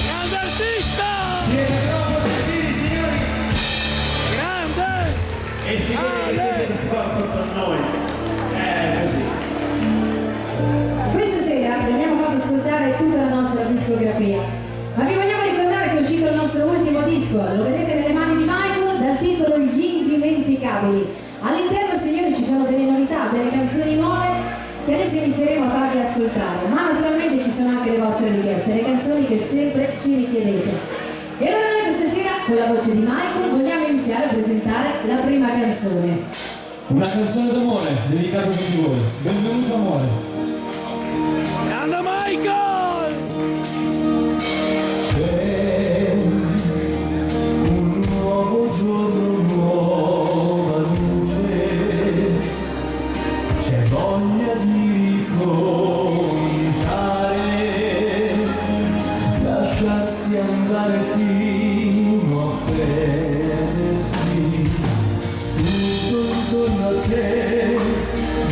Grande artista! Grande! E si vede Ale! con noi. Così. Questa sera vi abbiamo fatto ascoltare tutta la nostra discografia, ma vi vogliamo ricordare che è uscito il nostro ultimo disco, lo vedete nelle mani di Michael, dal titolo Gli Indimenticabili. All'interno, signori, ci sono delle novità, delle canzoni nuove che adesso inizieremo a farvi ascoltare, ma naturalmente ci sono anche le vostre richieste, le canzoni che sempre ci richiedete. E allora noi questa sera, con la voce di Michael, vogliamo iniziare a presentare la prima canzone. Una canzone d'amore dedicata a tutti voi. Benvenuto amore. Grande Michael! C'è un nuovo giorno, nuova luce, c'è voglia di ricominciare, lasciarsi andare fino a perdersi, tutto intorno a te,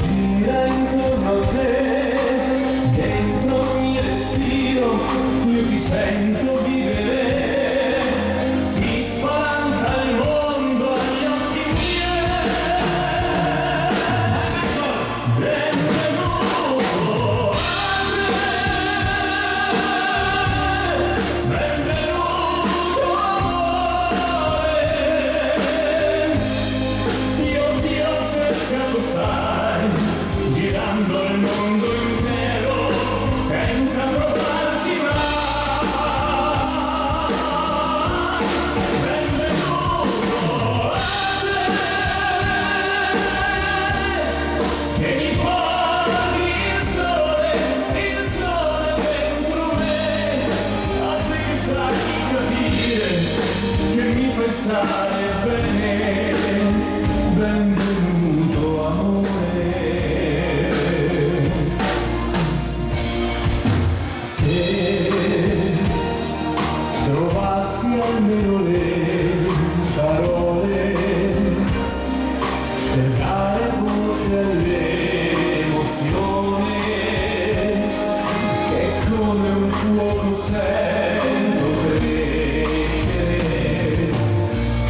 gira intorno a te. sento vivere, si spaventa il mondo agli occhi miei. Benvenuto a te, benvenuto amore. Io ti ho cercato, sai, girando il mondo intero senza trovarti mai. Benvenuto a te, che mi porti il sole dentro me, a te che sai capire, che mi fai stare bene. Benvenuto amore. Se trovassi almeno le parole per dare voce all'emozione che come un fuoco sento crescere,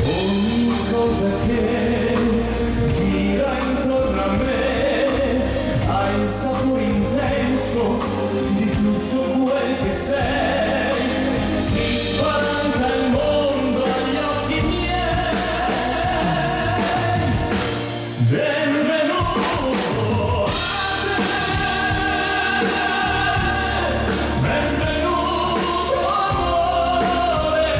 ogni cosa che gira intorno a me ha il sapore intenso di tutto quel che sei. Si spaventa il mondo agli occhi miei. Benvenuto a te, benvenuto amore.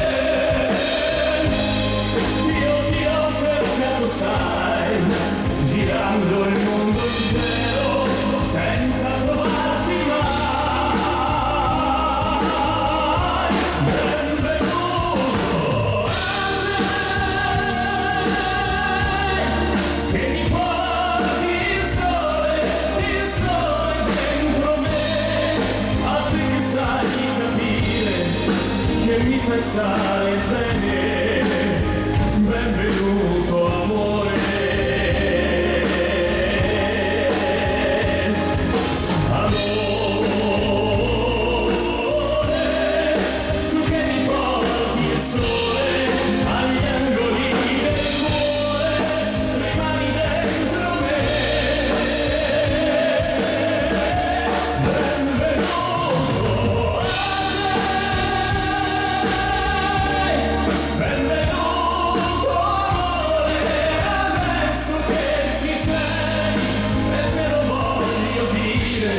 Io ti ho cercato, sai, girando il mondo intero senza trovarti mai. Benvenuto a te, che mi porti il sole dentro me, a te che sai capire, che mi fai stare bene. Benvenuto amore. Tu che mi porti il sole agli angoli del cuore, rimani dentro me. Benvenuto a te, benvenuto amore. Adesso che ci sei e te lo voglio dire,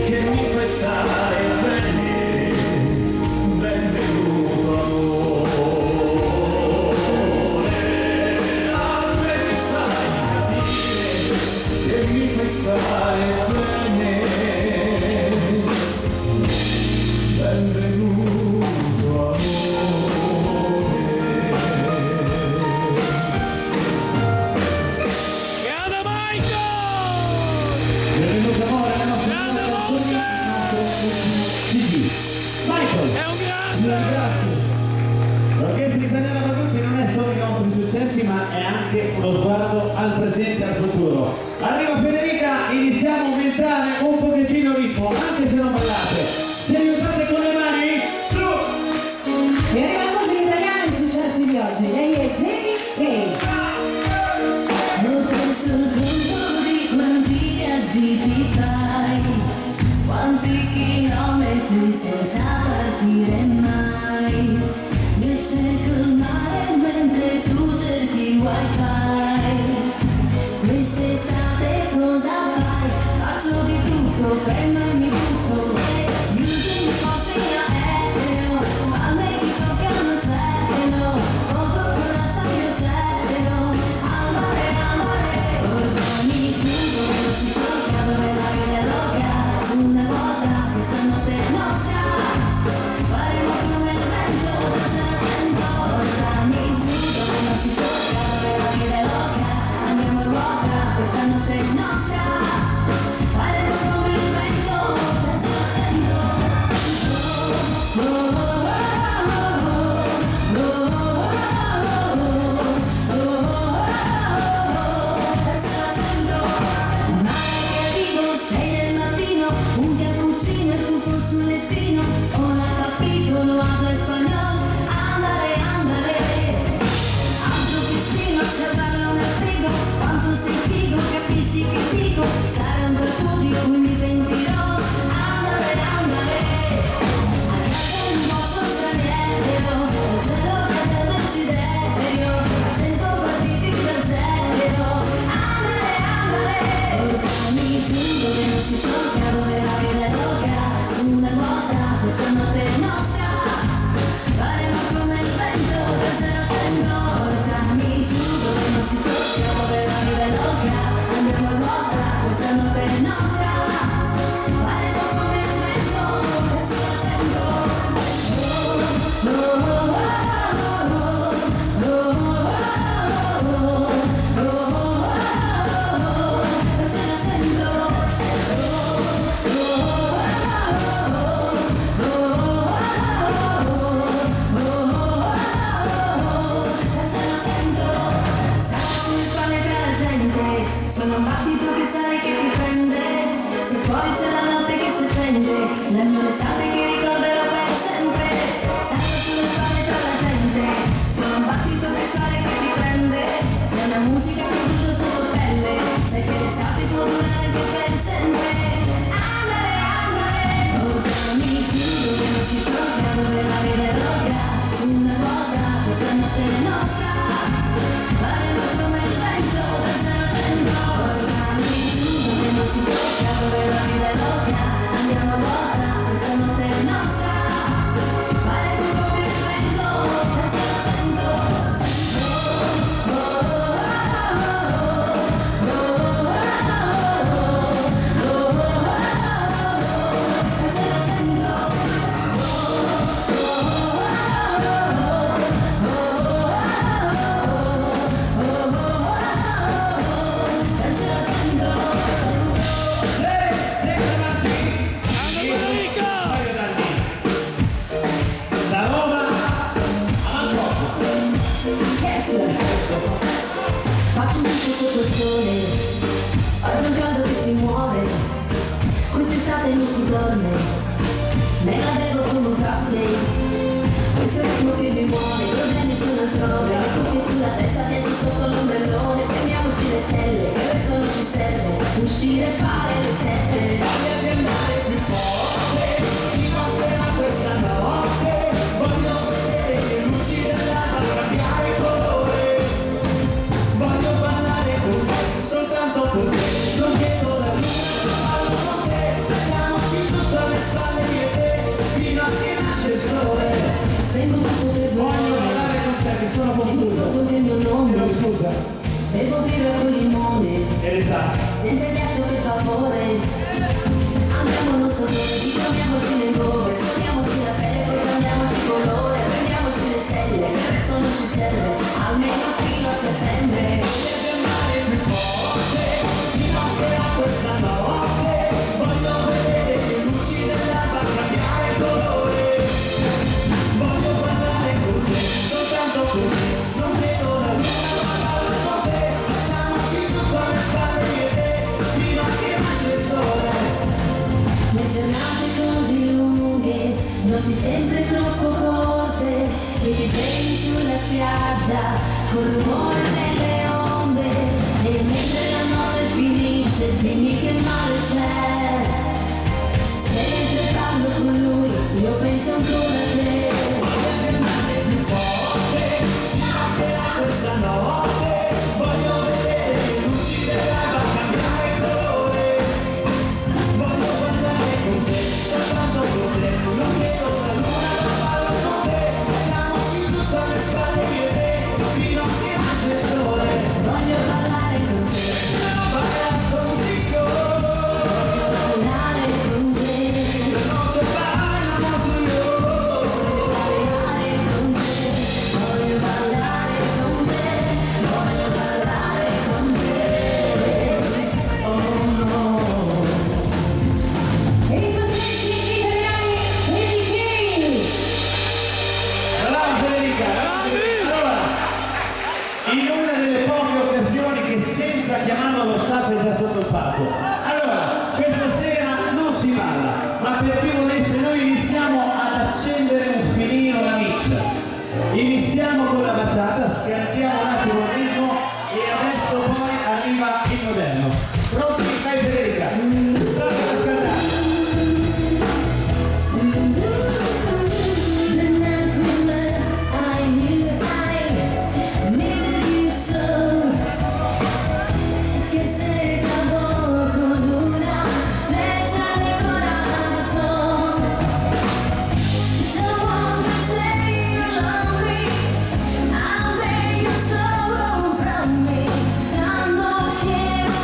che mi fai stare bene. Benvenuto amore, a te che sai capire, che mi fai stare bene. Benvenuto amore. Grande Michael! Benvenuto amore, la nostra Grande canzone, voce! il nostro ultimo CD. Michael! È un grande! Grazie. L'orchestra italiana per tutti non è solo i nostri successi, ma è anche uno sguardo al presente e al futuro. Arriva Federica, iniziamo a aumentare un pochettino il ritmo, anche se non ballate. Se aiutate con le mani, su! E arriva la musica italiana e i successi di oggi. Lei è Baby Kay. Non penso al conto di quanti viaggi ti fai, quanti chilometri senza partire mai. Io cerco il mare mentre tu cerchi il wifi. Quest'estate cosa fai? Faccio di tutto, prendo e mi butto. sole, oggi è un caldo che si muove, quest'estate non si dorme, me la bevo come un cocktail, questo ritmo che mi muove, i problemi sono altrove, le cuffie sulla testa, viaggi sotto l'ombrellone, prendiamoci le stelle, che il resto non ci serve, uscire e fare le 7. Voglia di andare più forte, ci passerà questa notte, voglio vedere le luci dell'alba cambiare colore, voglio ballare con te, soltanto con te, non chiedo la luna, ballo con te, lasciamoci tutto alle spalle io e te, fino a che nasce il sole. Spengo tutto le Voglio ballare con te, mi sono mi confuso. scordo del mio nome, Chiedo scusa, bevo birra con limone, verità. senza il ghiaccio che fa favore, andiamo non so dove, ritroviamoci nel dove, scordiamoci la pelle, poi cambiamoci colore, prendiamoci le stelle, che il resto non ci serve, almeno fino a settembre. Voglia di andare più forte, ci passerà questa notte, voglio vedere le luci dell'alba cambiare colore, voglio ballare con te, soltanto con te, non vedo la luna, ma ballo con te, lasciamoci tutto alle spalle io e te, fino a che nasce il sole. Le giornate così lunghe, notti sempre troppo corte, e ti svegli sulla spiaggia col rumore delle onde, e mentre la notte finisce dimmi che male c'è, se mentre parlo con lui io penso ancora a te. Voglia di andare più forte, ci passerà questa notte, voglio vedere le luci dell'alba cambiare colore, voglio ballare con te, soltanto con te, non vedo la luna, ma ballo con te, lasciamoci tutto alle spalle io e te, fino a che nasce il sole. Voglio ballare con te, Ballare contigo, ballare con te, non c'è mai molto io. ballare con te, voglio ballare con te, voglio ballare con te. E i soggetti italiani e Brava Federica, allora, in una delle poche occasioni che senza chiamarlo lo staff è già sotto il palco. Allora, questa sera non si balla, ma per chi volesse noi iniziamo ad accendere un filino la miccia. Iniziamo con la baciata, scantiamo un attimo il ritmo e adesso poi arriva il moderno. Pronti? Vai Federica? Pronti a scantare? The night we met, I knew I needed you so. Che sei d'accordo con una freccia nel corazon. Someone to say you love me, I'll make your sorrow from me. Ya no quiero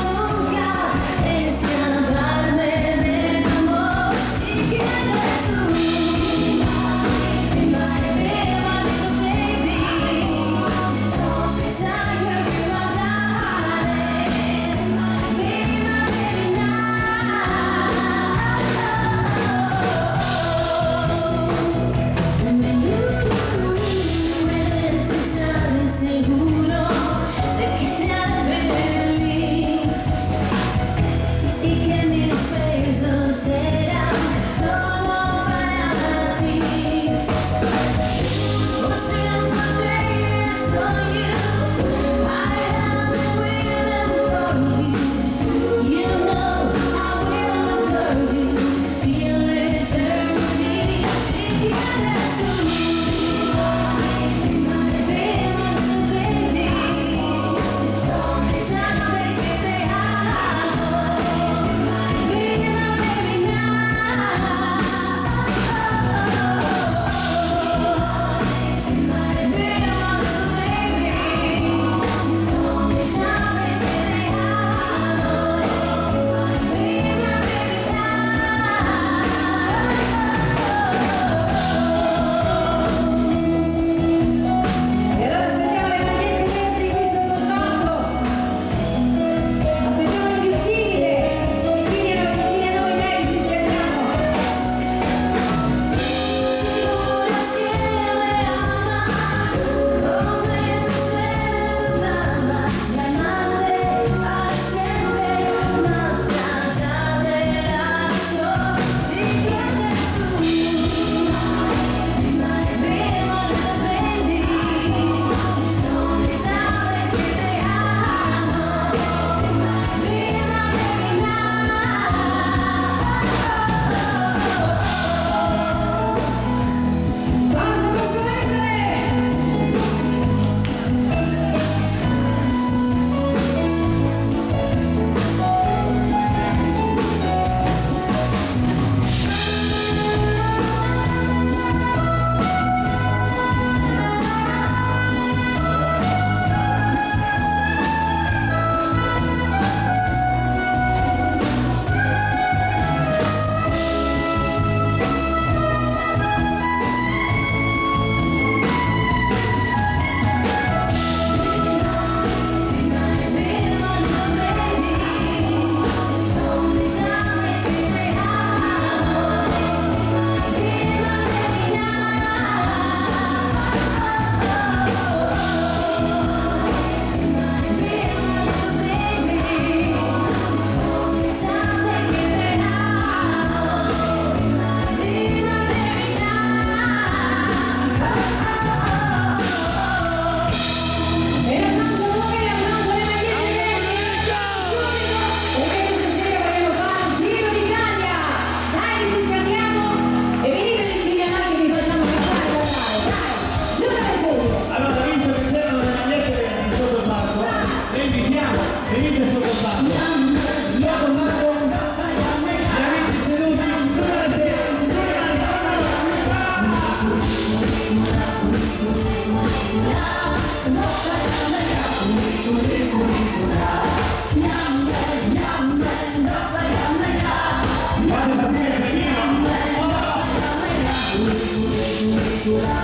Allora,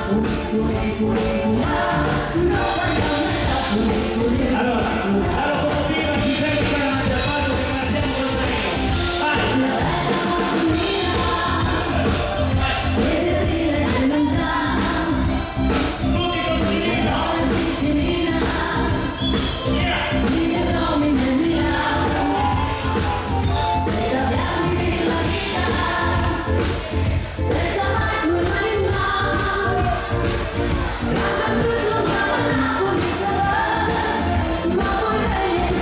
la locomotiva si segue davanti al palco che ne andiamo col treno. Vai! Tutti continui! Ma poi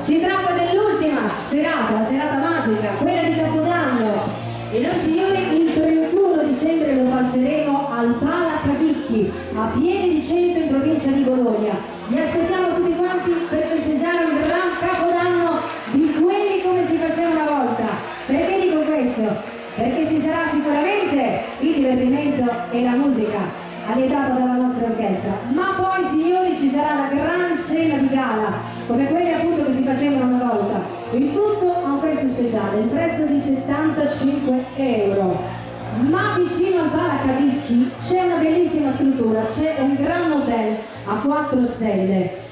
Si tratta dell'ultima serata, la serata magica, quella di Capodanno. E noi signori il 31 dicembre lo passeremo al Pala Cavicchi, a Pieve di Cento in provincia di Bologna. Vi aspettiamo tutti quanti per festeggiare un gran Capodanno di quelli come si faceva una volta. Perché dico questo? Perché ci sarà sicuramente il divertimento e la musica allietata dalla nostra orchestra, ma poi signori ci sarà la gran cena di gala, come quelle appunto che si facevano una volta, il tutto a un prezzo speciale, il prezzo di 75 euro. Ma vicino al Pala Cavicchi c'è una bellissima struttura, c'è un gran hotel a 4 stelle.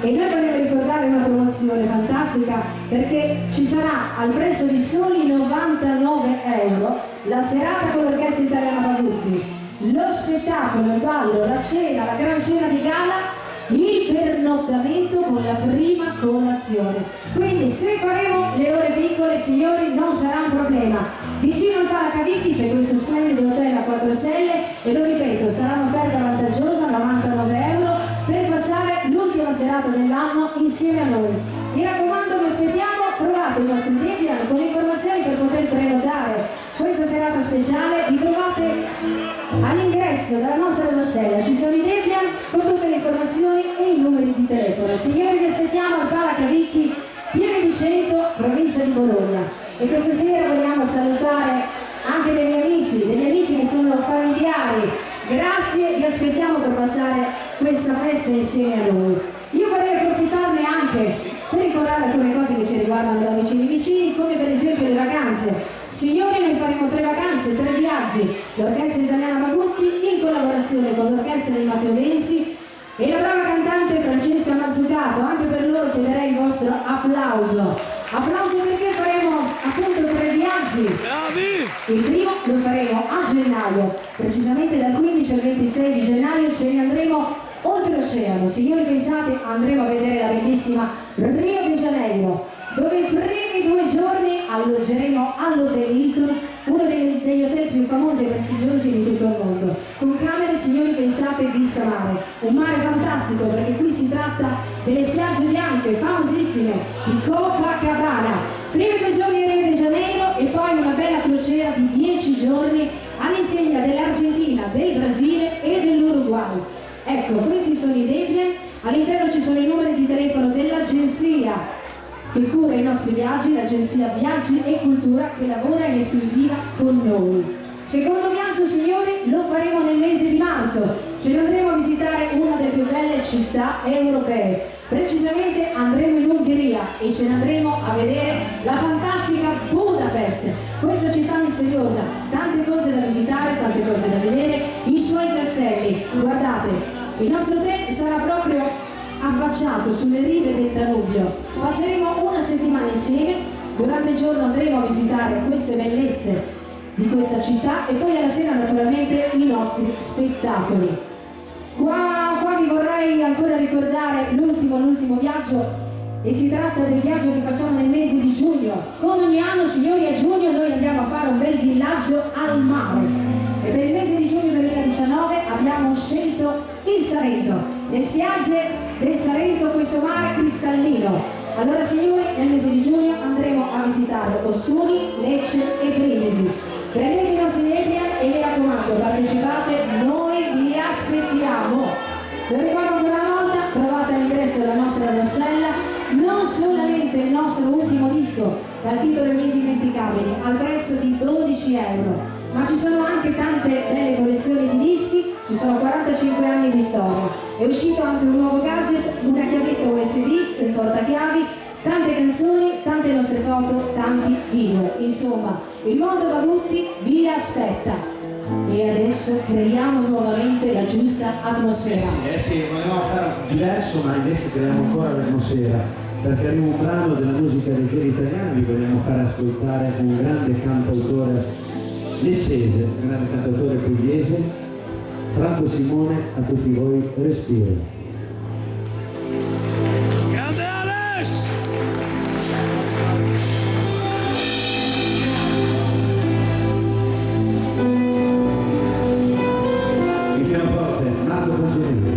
E noi vogliamo ricordare una promozione fantastica perché ci sarà al prezzo di soli 99 euro la serata con l'orchestra italiana Fagutti, lo spettacolo, il ballo, la cena, la gran cena di gala, il pernottamento con la prima colazione. Quindi se faremo le ore piccole, signori, non sarà un problema. Vicino al Pala Cavicchi c'è questo splendido hotel a 4 stelle e lo ripeto, sarà un'offerta vantaggiosa, 99 euro, per passare l'ultima serata dell'anno insieme a noi. Mi raccomando, vi aspettiamo, trovate i nostri Debian con le informazioni per poter prenotare questa serata speciale. Vi trovate all'ingresso della nostra rossella, ci sono i Debian con tutte le informazioni e i numeri di telefono. Signori, vi aspettiamo al Pala Cavicchi, Pieve di Cento, provincia di Bologna. E questa sera vogliamo salutare anche degli amici che sono familiari. Grazie, vi aspettiamo per passare questa festa insieme a noi. Io vorrei approfittarne anche per ricordare alcune cose che ci riguardano da vicini, come per esempio le vacanze. Signori, noi faremo 3 vacanze, 3 viaggi, l'Orchestra Italiana Magutti in collaborazione con l'Orchestra di Matteo Densi e la brava cantante Francesca Mazzucato. Anche per loro chiederei il vostro applauso. Applauso perché faremo appunto 3 viaggi. Bravi! Il primo lo faremo a gennaio, precisamente dal 15 al 26 di gennaio ce ne andremo oltreoceano. Signori, pensate, andremo a vedere la bellissima Rio de Janeiro, dove i primi 2 giorni alloggeremo all'Hotel Hilton, uno degli hotel più famosi e prestigiosi di tutto il mondo, con camere, signori, pensate, vista mare, un mare fantastico perché qui si tratta delle spiagge bianche famosissime di Copacabana. Primi 2 giorni a Rio de Janeiro e poi una bella crociera di 10 giorni all'insegna dell'Argentina, del Brasile e dell'Uruguay. Ecco, questi sono i Debian, all'interno ci sono i numeri di telefono dell'agenzia che cura i nostri viaggi, l'agenzia Viaggi e Cultura, che lavora in esclusiva con noi. Secondo viaggio, signori, lo faremo nel mese di marzo. Ce ne andremo a visitare una delle più belle città europee. Precisamente andremo in Ungheria e ce ne andremo a vedere la fantastica Budapest. Questa città misteriosa, tante cose da visitare, tante cose da vedere, i suoi castelli. Guardate, il nostro hotel sarà proprio affacciato sulle rive del Danubio. Passeremo una settimana insieme, durante il giorno andremo a visitare queste bellezze di questa città e poi alla sera naturalmente i nostri spettacoli. Qua vi vorrei ancora ricordare l'ultimo viaggio e si tratta del viaggio che facciamo nel mese di giugno. Come ogni anno, signori, a giugno noi andiamo a fare un bel villaggio al mare e per il mese di giugno 2019 abbiamo scelto il Salento, le spiagge del Salento, questo mare cristallino. Allora signori, nel mese di giugno andremo a visitare Ostuni, Lecce e Brindisi. Prendete i nostri Debian e mi raccomando, partecipate, noi vi aspettiamo. Lo ricordo ancora una volta, trovate all'ingresso della nostra rossella non solamente il nostro ultimo disco dal titolo Indimenticabili al prezzo di 12 euro, ma ci sono anche tante belle collezioni di dischi, ci sono 45 anni di storia. È uscito anche un nuovo gadget, una chiavetta USB, un portachiavi, tante canzoni, tante nostre foto, tanti video. Insomma, il mondo Magutti vi aspetta. E adesso creiamo nuovamente la giusta atmosfera. Sì, volevamo fare diverso, ma invece creiamo ancora l'atmosfera, perché arriva un brano della musica leggera italiana, vi vogliamo fare ascoltare un grande cantautore leccese, un grande cantautore pugliese, Franco Simone. A tutti voi, Respiro. Grande Alex! Il pianoforte, Marco Congelini.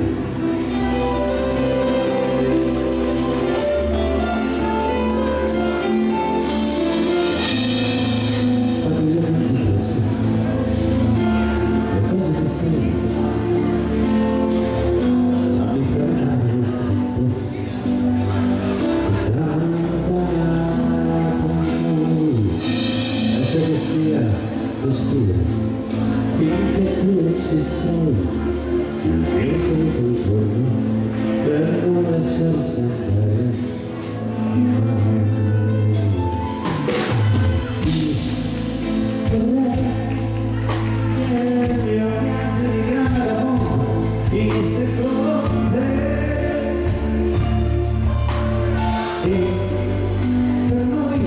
per noi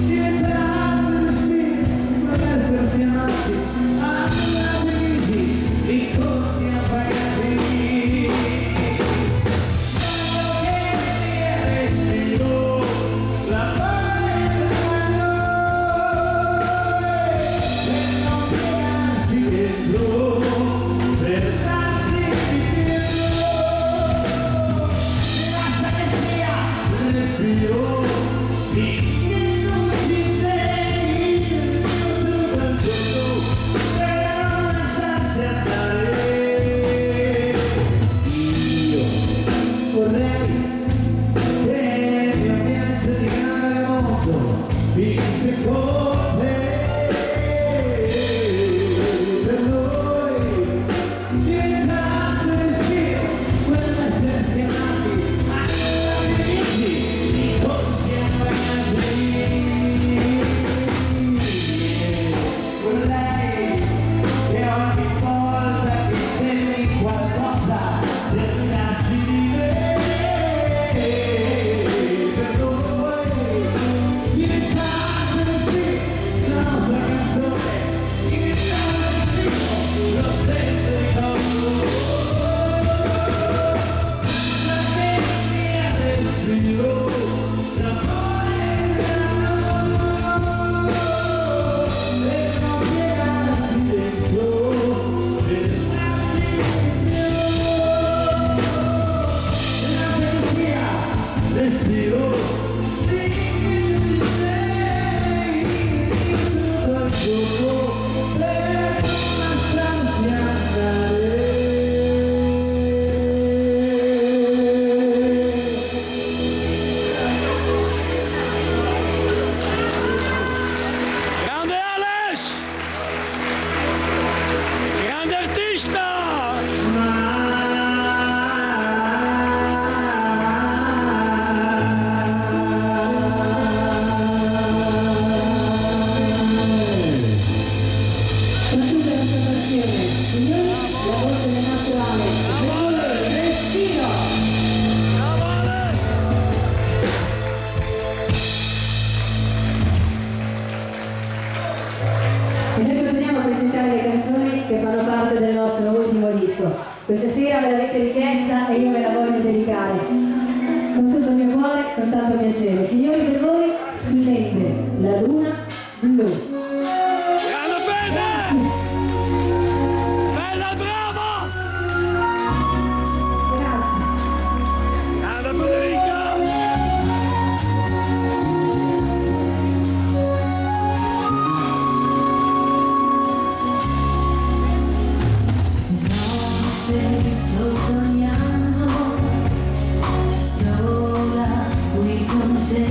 diventerà solo spirito per essersi amati, amati, ricorsi appagati. La pace tra noi e non piegarsi dentro per darsi dietro. Respiro, finché non ci sei, solo al giorno per non lasciarsi andare. Io vorrei che il mio viaggio di grande mondo finisse con te. Per noi diventasse respiro, quell'essersi amati, vorrei che ogni volta che senti qualcosa cercassi di vedere. Per noi diventasse respiro la nostra canzone, diventasse respiro lo stesso ricordo. La sia respiro respiro, finché sei sotto al gioco per non lasciarsi andare. Grande Alex! Grande artista! Con tutta la sua passione, signori, la voce del nostro Alex, per lui, respiro! Bravo Alex! E noi continuiamo a presentare le canzoni che fanno parte del nostro ultimo disco. Questa sera me l'avete richiesta e io ve la voglio dedicare. Con tutto il mio cuore, con tanto piacere. Signori, per voi, splende la luna blu. Grande Fede! Bella, brava! Grazie. Grande Federica! Notte sto sognando, sola qui con te.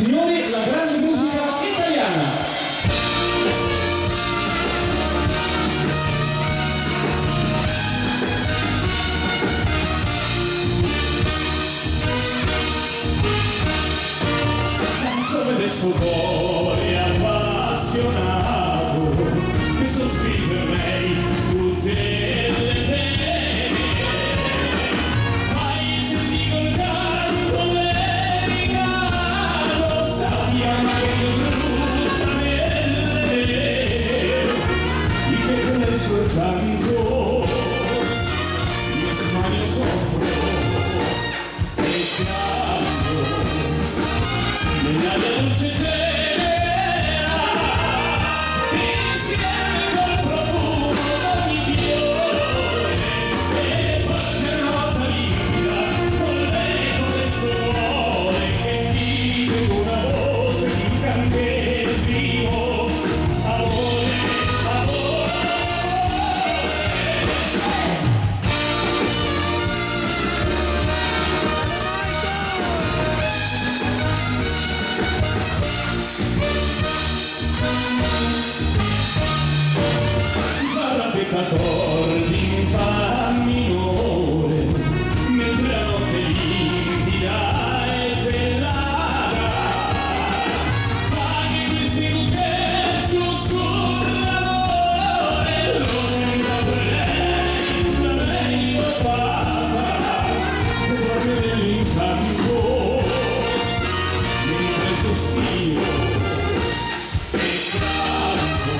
signori, la grande musica italiana. Del suo cuore appassionato che sospira per lei tutte le pene. Fai sentire col canto americano, sta fiamma che brucia nelle vene, di che con il suo canto io sbaglio soffro e canto nella luce tenera, insieme col profumo d'ogni fiore, e qualche nota limpida con l'eco del suo cuore che dice con una voce di incantesimo: amore, amore. Accordi in fa minore, mentre la notte limpida e stellata paghi questi che sussurrano e lo sembra per lei la meglio fatta che dorme nell'incanto mentre sospiro e canto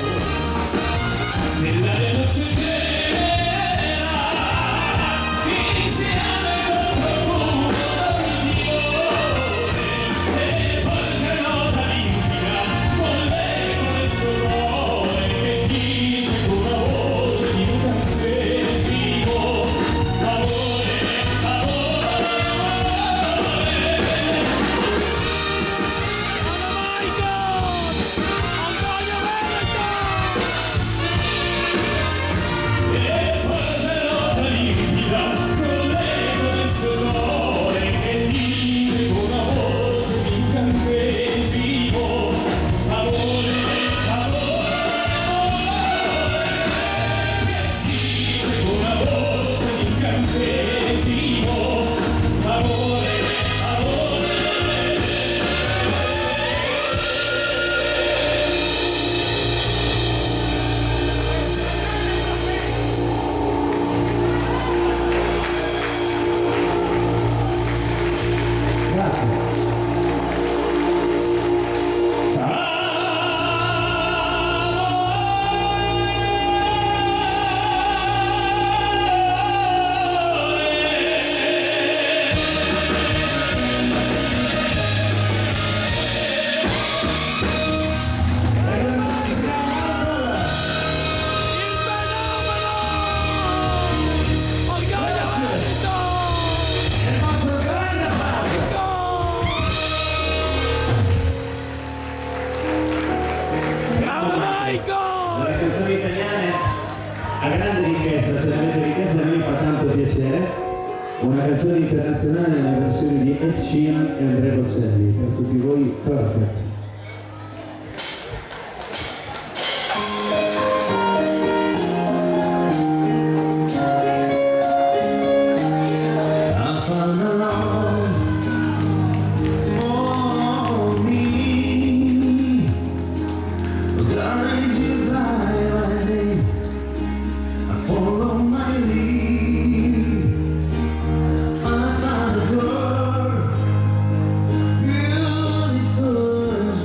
nella luce tenera, insieme col profumo d'ogni fiore, e qualche nota limpida con l'eco del suo cuore che dice con una voce di incantesimo: amore, amore, amore. Antonio Veneto! E qualche nota limpida con l'eco del suo cuore che dice con una voce di incantesimo: amore, amore, che dice con una voce di incantesimo: amore, amore. Le canzoni italiane a grande richiesta, se l'avete richiesta a me fa tanto piacere. Una canzone internazionale nella versione di Ed Sheeran e Andrea Bocelli, per tutti voi Perfect. Beautiful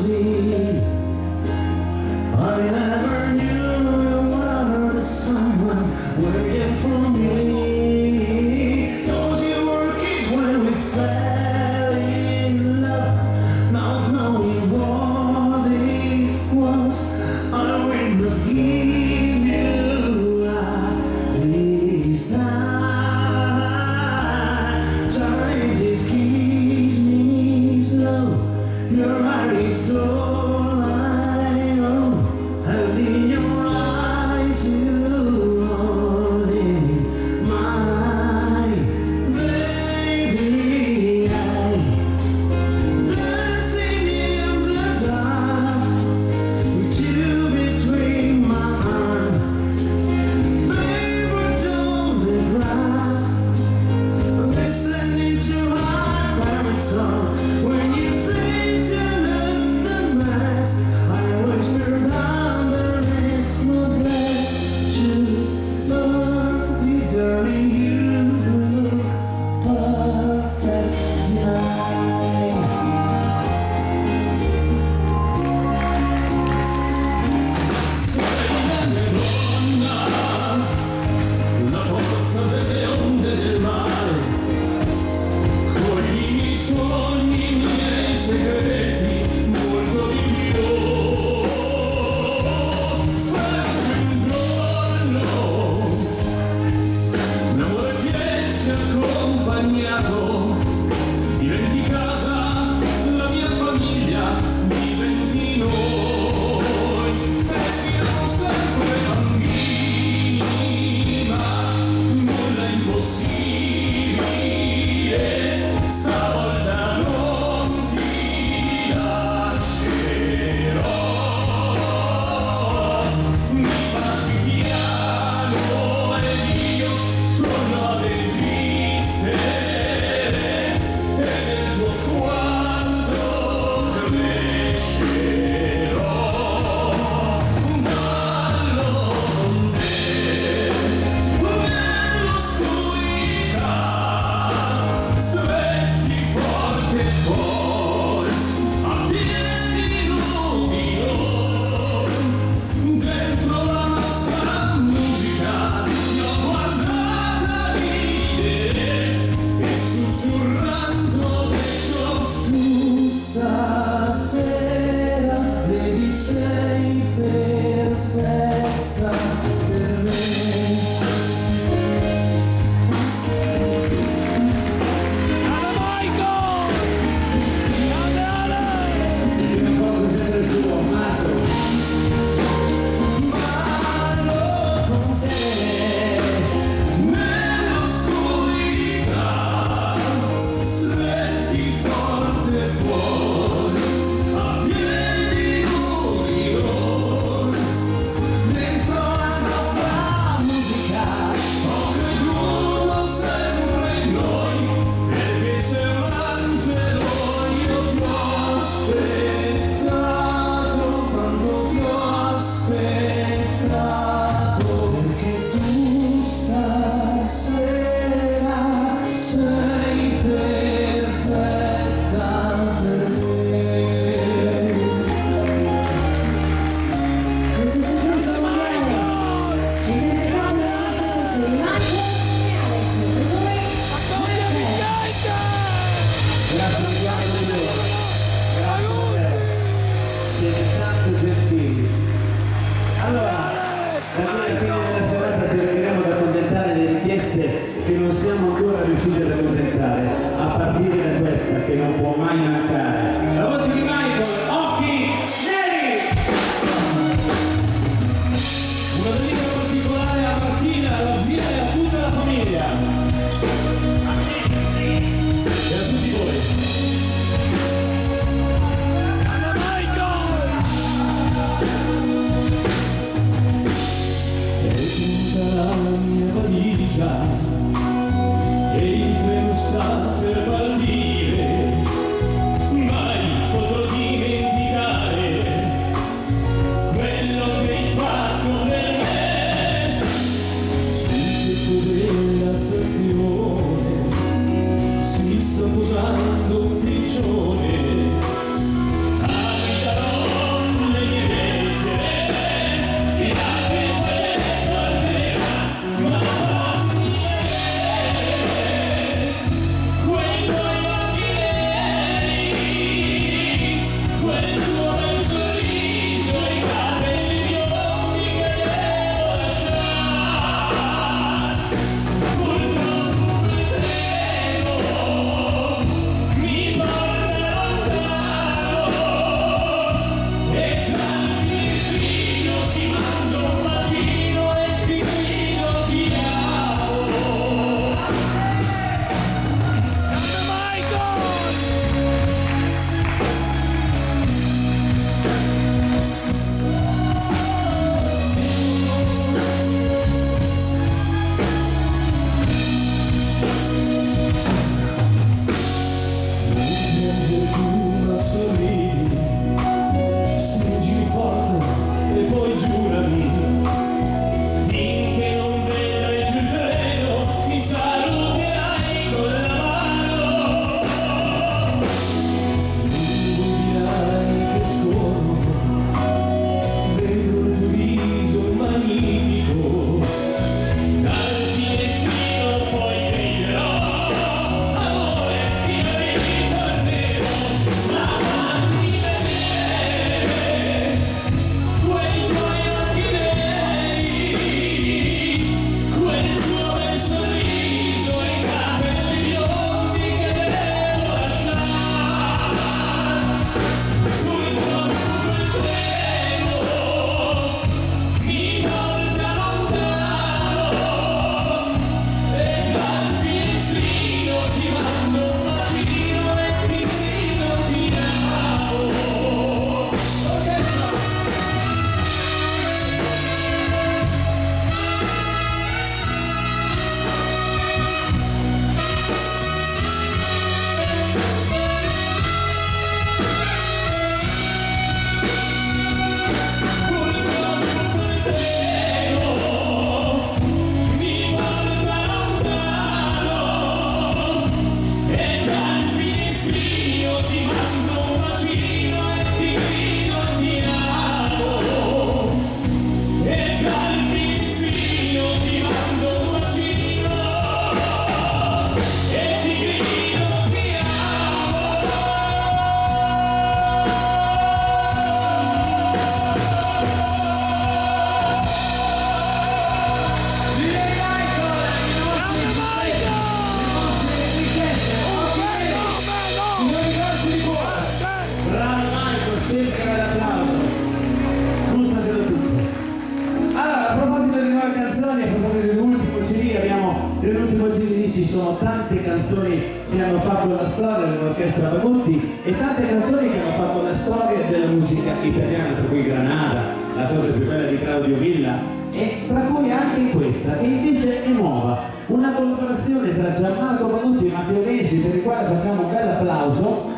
sono tante canzoni che hanno fatto la storia dell'orchestra Pagutti e tante canzoni che hanno fatto la storia della musica italiana, tra cui Granada, La cosa più bella di Claudio Villa, e tra cui anche questa, che invece è nuova, una collaborazione tra Gianmarco Pagutti e Matteo Resi, per il quale facciamo un bel applauso.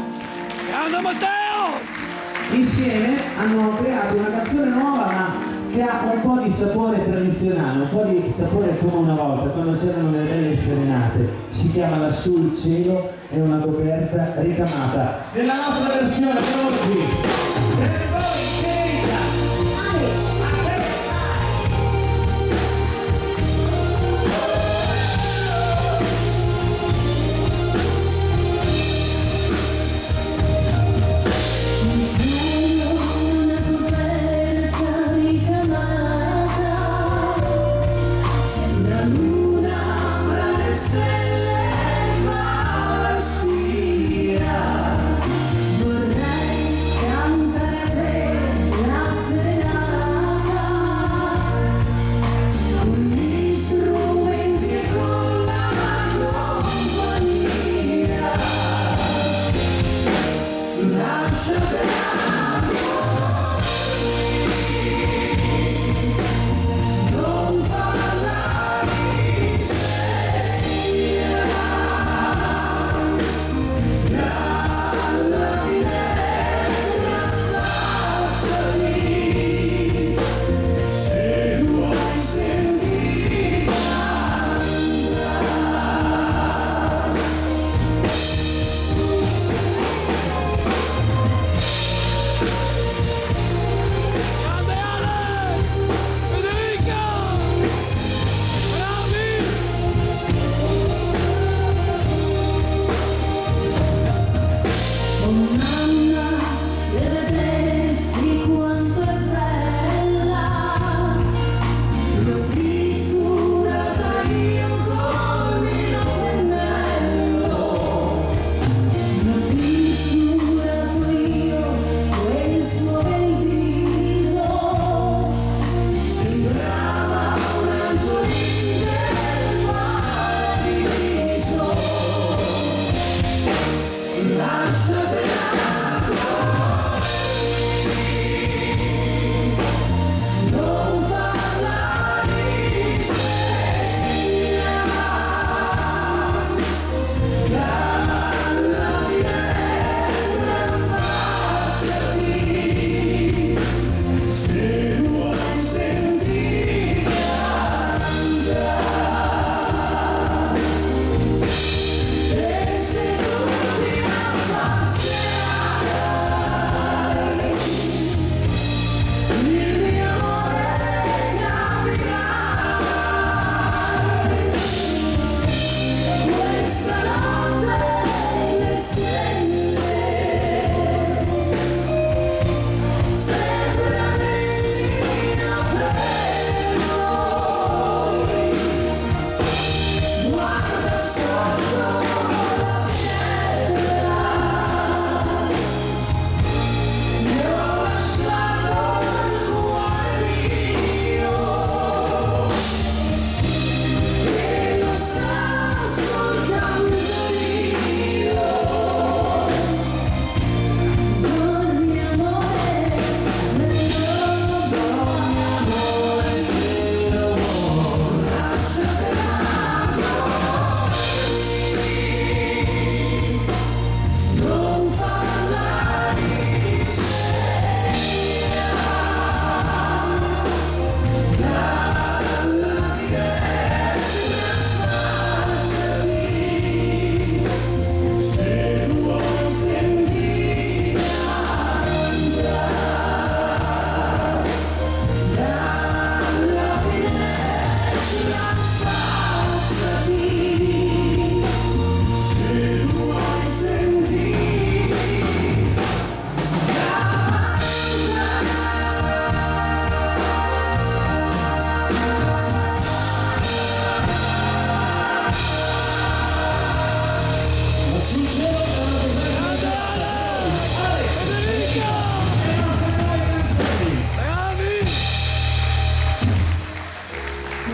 Grande Matteo! Insieme hanno creato una canzone nuova, ma che ha un po' di sapore tradizionale, un po' di sapore come una volta, quando c'erano le belle serenate. Si chiama Lassù il cielo, è una coperta ricamata nella nostra versione per oggi. Per voi, Keita!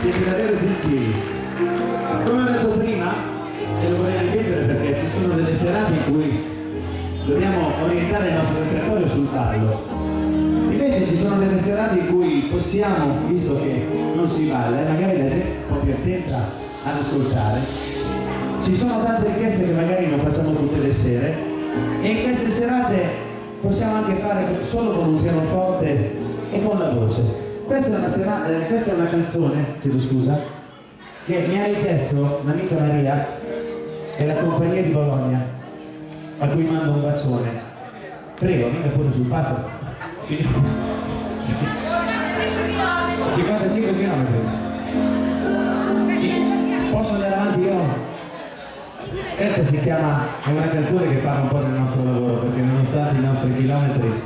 Siete davvero gentili. Come ho detto prima, e lo vorrei ripetere perché ci sono delle serate in cui dobbiamo orientare il nostro repertorio sul ballo. Invece ci sono delle serate in cui possiamo, visto che non si balla, e magari la gente è un po' più attenta ad ascoltare, ci sono tante richieste che magari non facciamo tutte le sere e in queste serate possiamo anche fare solo con un pianoforte e con la voce. Questa è una canzone, chiedo scusa, che mi ha richiesto l'amica Maria e la compagnia di Bologna, a cui mando un bacione. Prego, venga pure sul palco. Sì. 55 km. Posso andare avanti io? Questa si chiama, è una canzone che parla un po' del nostro lavoro, perché nonostante i nostri chilometri,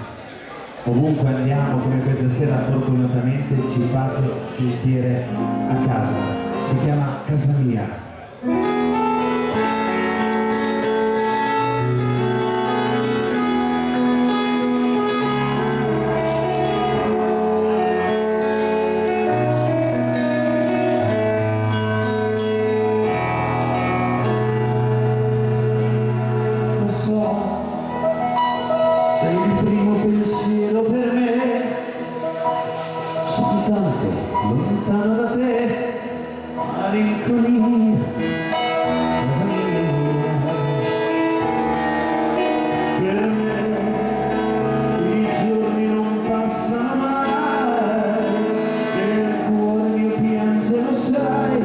ovunque andiamo, come questa sera fortunatamente ci fate sentire a casa. Si chiama Casa Mia. Sei il primo pensiero per me, sono tanto lontano da te, malinconia, casa mia. Per me i giorni non passano mai, e il cuore mio piange, lo sai,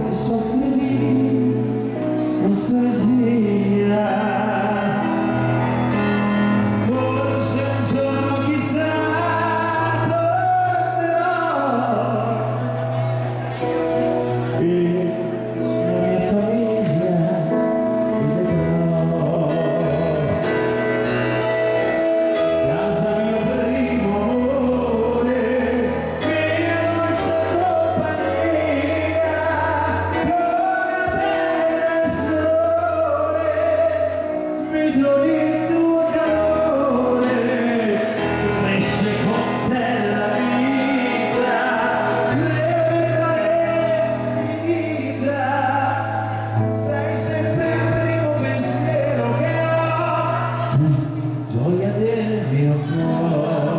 e soffri di nostalgia. Gioia del mio cuore,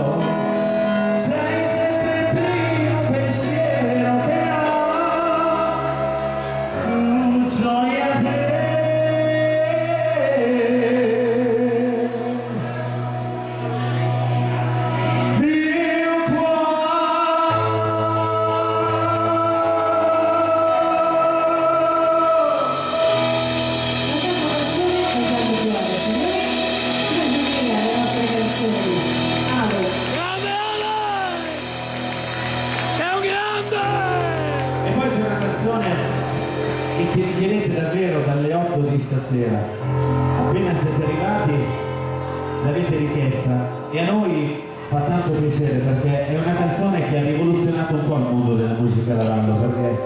sei sempre il primo pensiero che ho, tu gioia del mio cuore. Grande Ale! Sei un grande! E poi c'è una canzone che ci richiedete davvero dalle 8 di stasera. Appena siete arrivati l'avete richiesta e a noi fa tanto piacere perché è una canzone che ha rivoluzionato un po' il mondo della musica da ballo, perché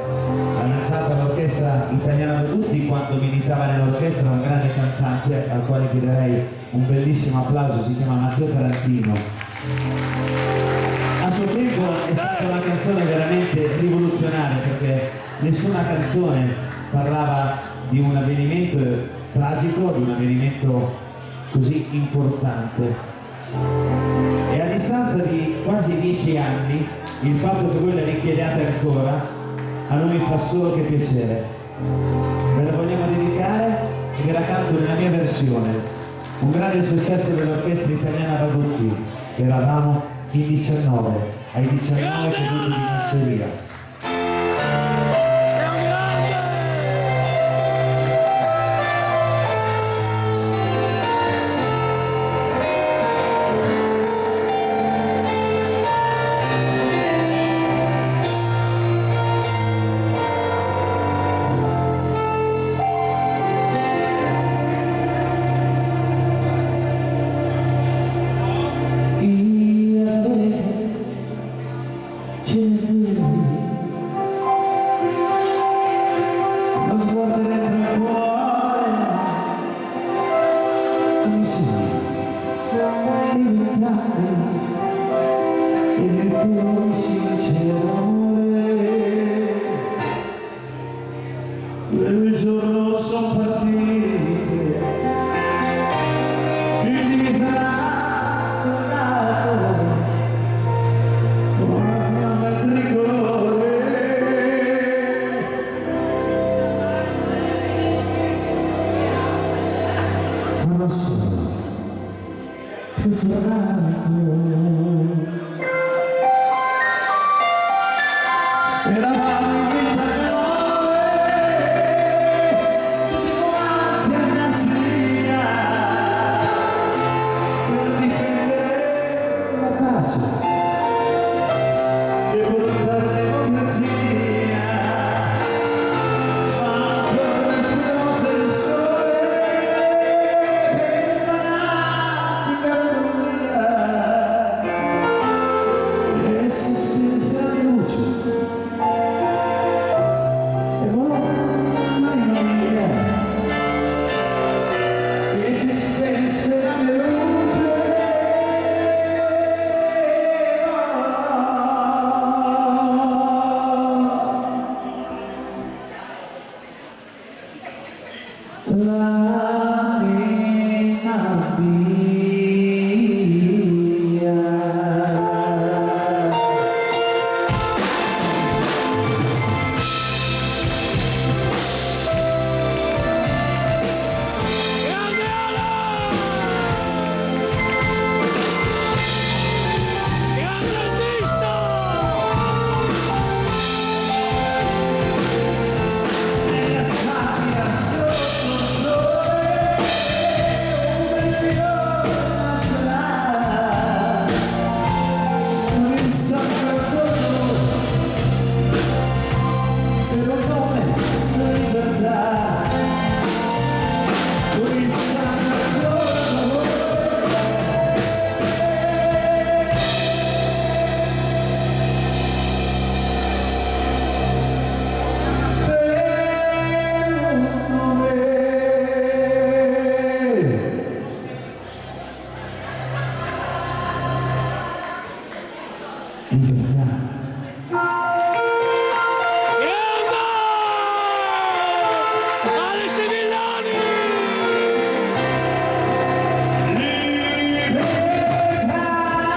ha lanciato l'orchestra italiana tutti quando militava nell'orchestra un grande cantante al quale chiederei un bellissimo applauso, si chiama Matteo Tarantino. A suo tempo è stata una canzone veramente rivoluzionaria perché nessuna canzone parlava di un avvenimento tragico, di un avvenimento così importante. E a distanza di quasi 10 anni il fatto che voi la richiediate ancora a noi mi fa solo che piacere. Ve la vogliamo dedicare e ve la canto nella mia versione. Un grande successo dell'orchestra italiana Radotti. Eravamo in 19, ai 19 caduti di masseria. Sei un grande! Lo sguardo dentro il cuore, come sei diventare il tuo sincero amore. Quel giorno so Grande! Alex Villani!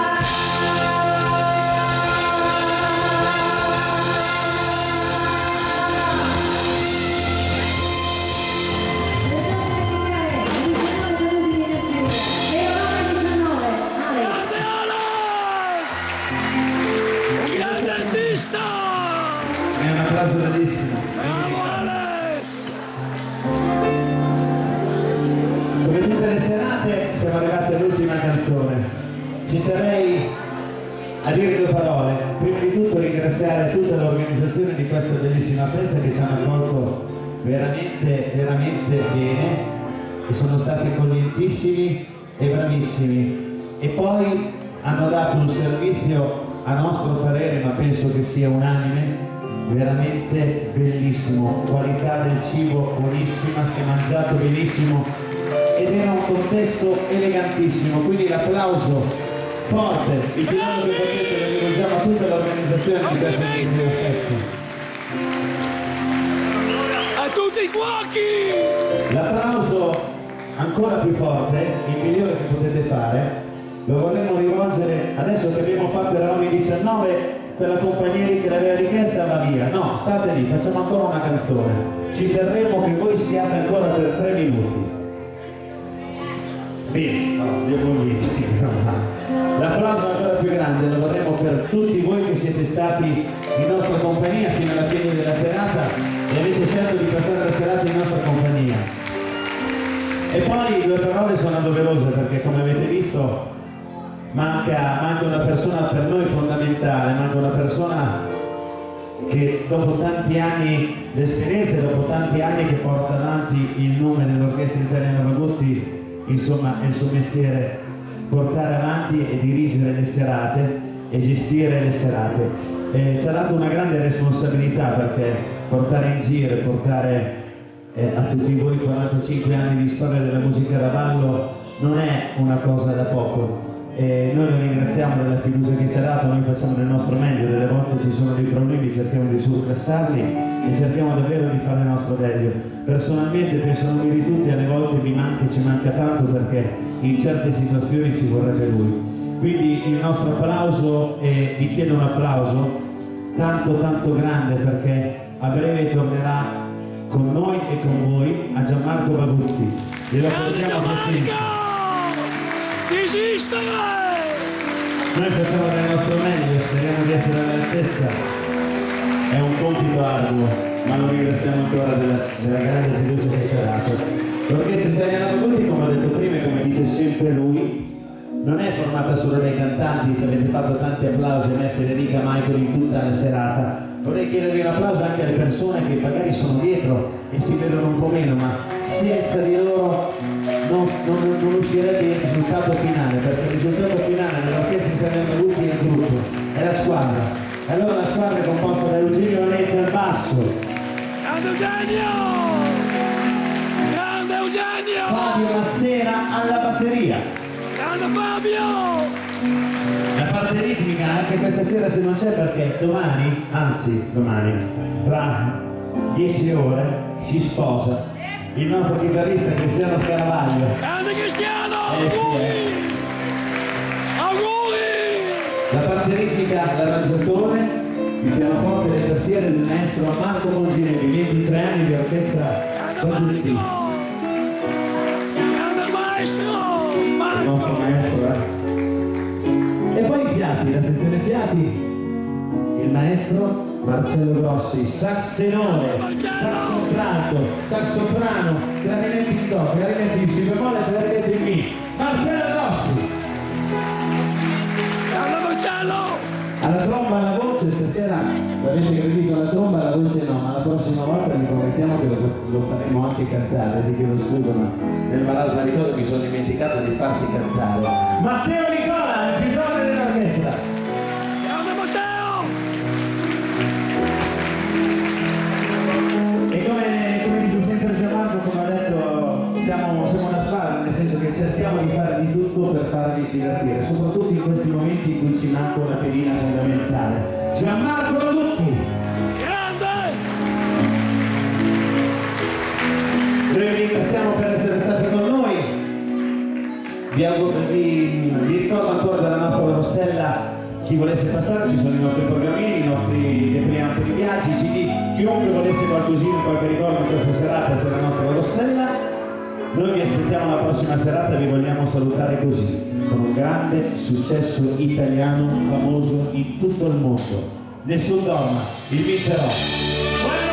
Alex! Un grande artista! È un applauso bellissimo. Bravo Alex! Come tutte le serate siamo arrivati all'ultima canzone. Ci terrei a dire due parole. Prima di tutto ringraziare tutta l'organizzazione di questa bellissima festa che ci hanno accolto veramente, veramente bene e sono stati accoglientissimi e bravissimi. E poi hanno dato un servizio a nostro parere, ma penso che sia unanime, veramente bellissimo, qualità del cibo buonissima, si è mangiato benissimo ed era un contesto elegantissimo, quindi l'applauso forte, il più grande che potete lo rivolgiamo a tutta l'organizzazione di questa bellissima festa. A tutti i cuochi! L'applauso ancora più forte, il migliore che potete fare, lo vorremmo rivolgere adesso che abbiamo fatto, eravamo in 19, quella compagnia lì che l'aveva richiesta va via. No, state lì, facciamo ancora una canzone. Ci terremo che voi siate ancora per 3 minuti. Bene, vi ho convinto, sì, l'applauso ancora più grande lo vorremmo per tutti voi che siete stati in nostra compagnia fino alla fine della serata e avete scelto di passare la serata in nostra compagnia. E poi due parole sono doverose perché come avete visto manca una persona per noi fondamentale, manca una persona che dopo tanti anni di esperienza, dopo tanti anni che porta avanti il nome dell'Orchestra Italiana Magotti, insomma è il suo mestiere portare avanti e dirigere le serate e gestire le serate. Ci ha dato una grande responsabilità perché portare in giro e portare a tutti voi 45 anni di storia della musica da ballo non è una cosa da poco. Noi lo ringraziamo della fiducia che ci ha dato, noi facciamo del nostro meglio, delle volte ci sono dei problemi, cerchiamo di surclassarli e cerchiamo davvero di fare il nostro meglio. Personalmente penso non mi di tutti, alle volte ci manca tanto perché in certe situazioni ci vorrebbe lui. Quindi il nostro applauso, e vi chiedo un applauso tanto grande perché a breve tornerà con noi e con voi a Gianmarco Bagutti. Glielo portiamo a Piacenza. Desistere! Noi facciamo del nostro meglio, speriamo di essere all'altezza. È un compito arduo, ma lo ringraziamo ancora della grande fiducia che ci ha dato. L'Orchestra Italiana Magotti, come ho detto prima e come dice sempre lui, non è formata solo dai cantanti, ci avete fatto tanti applausi a me, Federica, Michael in tutta la serata. Vorrei chiedervi un applauso anche alle persone che magari sono dietro e si vedono un po' meno, ma senza di loro non uscirebbe il risultato finale, perché il risultato finale dell'Orchestra Italiana Magotti è il gruppo, è la squadra. E allora la squadra è composta da Eugenio Vanetti al basso, Grande Eugenio! Grande Eugenio! Fabio Massera alla batteria. Grande Fabio! La parte ritmica anche questa sera se non c'è perché domani, tra 10 ore si sposa il nostro chitarrista Cristiano Scaravaglio. Grande Cristiano! Sì, Auguri! La parte ritmica, l'arrangiatore, il pianoforte e le tastiere del maestro Marco Monginelli, 23 anni di orchestra Grande Bagutti. Marco! Grande maestro! Il Marco! nostro maestro, E poi i fiati, la sezione fiati, il maestro Marcello Grossi, sax tenore, sax contralto, sax soprano, clarinetto in do, clarinetto in si bemolle, clarinetto in mi, Marcello Grossi. Grande Marcello! Alla tromba, alla voce, stasera avete gradito la tromba, alla voce no, ma la prossima volta vi promettiamo che lo faremo anche cantare, ti chiedo scusa, ma nel marasma di cose mi sono dimenticato di farti cantare. Matteo Nicola, il pisone dell'orchestra. Grande Matteo! E come dice sempre Gianmarco, come ha detto, siamo una squadra, nel senso che cerchiamo di fare di tutto per farvi divertire, soprattutto in questi momenti in cui ci manca manca una pedina fondamentale. Gianmarco Rodutti. Grande! Noi vi ringraziamo per essere stati con noi. Vi ricordo ancora della nostra Rossella, chi volesse passare, ci sono i nostri programmini, i nostri deprianti di viaggi, CD, chiunque volesse qualcosina, qualche ricordo in questa serata c'è la nostra Rossella. Noi vi aspettiamo la prossima serata e vi vogliamo salutare così, con un grande successo italiano famoso in tutto il mondo. Nessun dorma, il vincerò.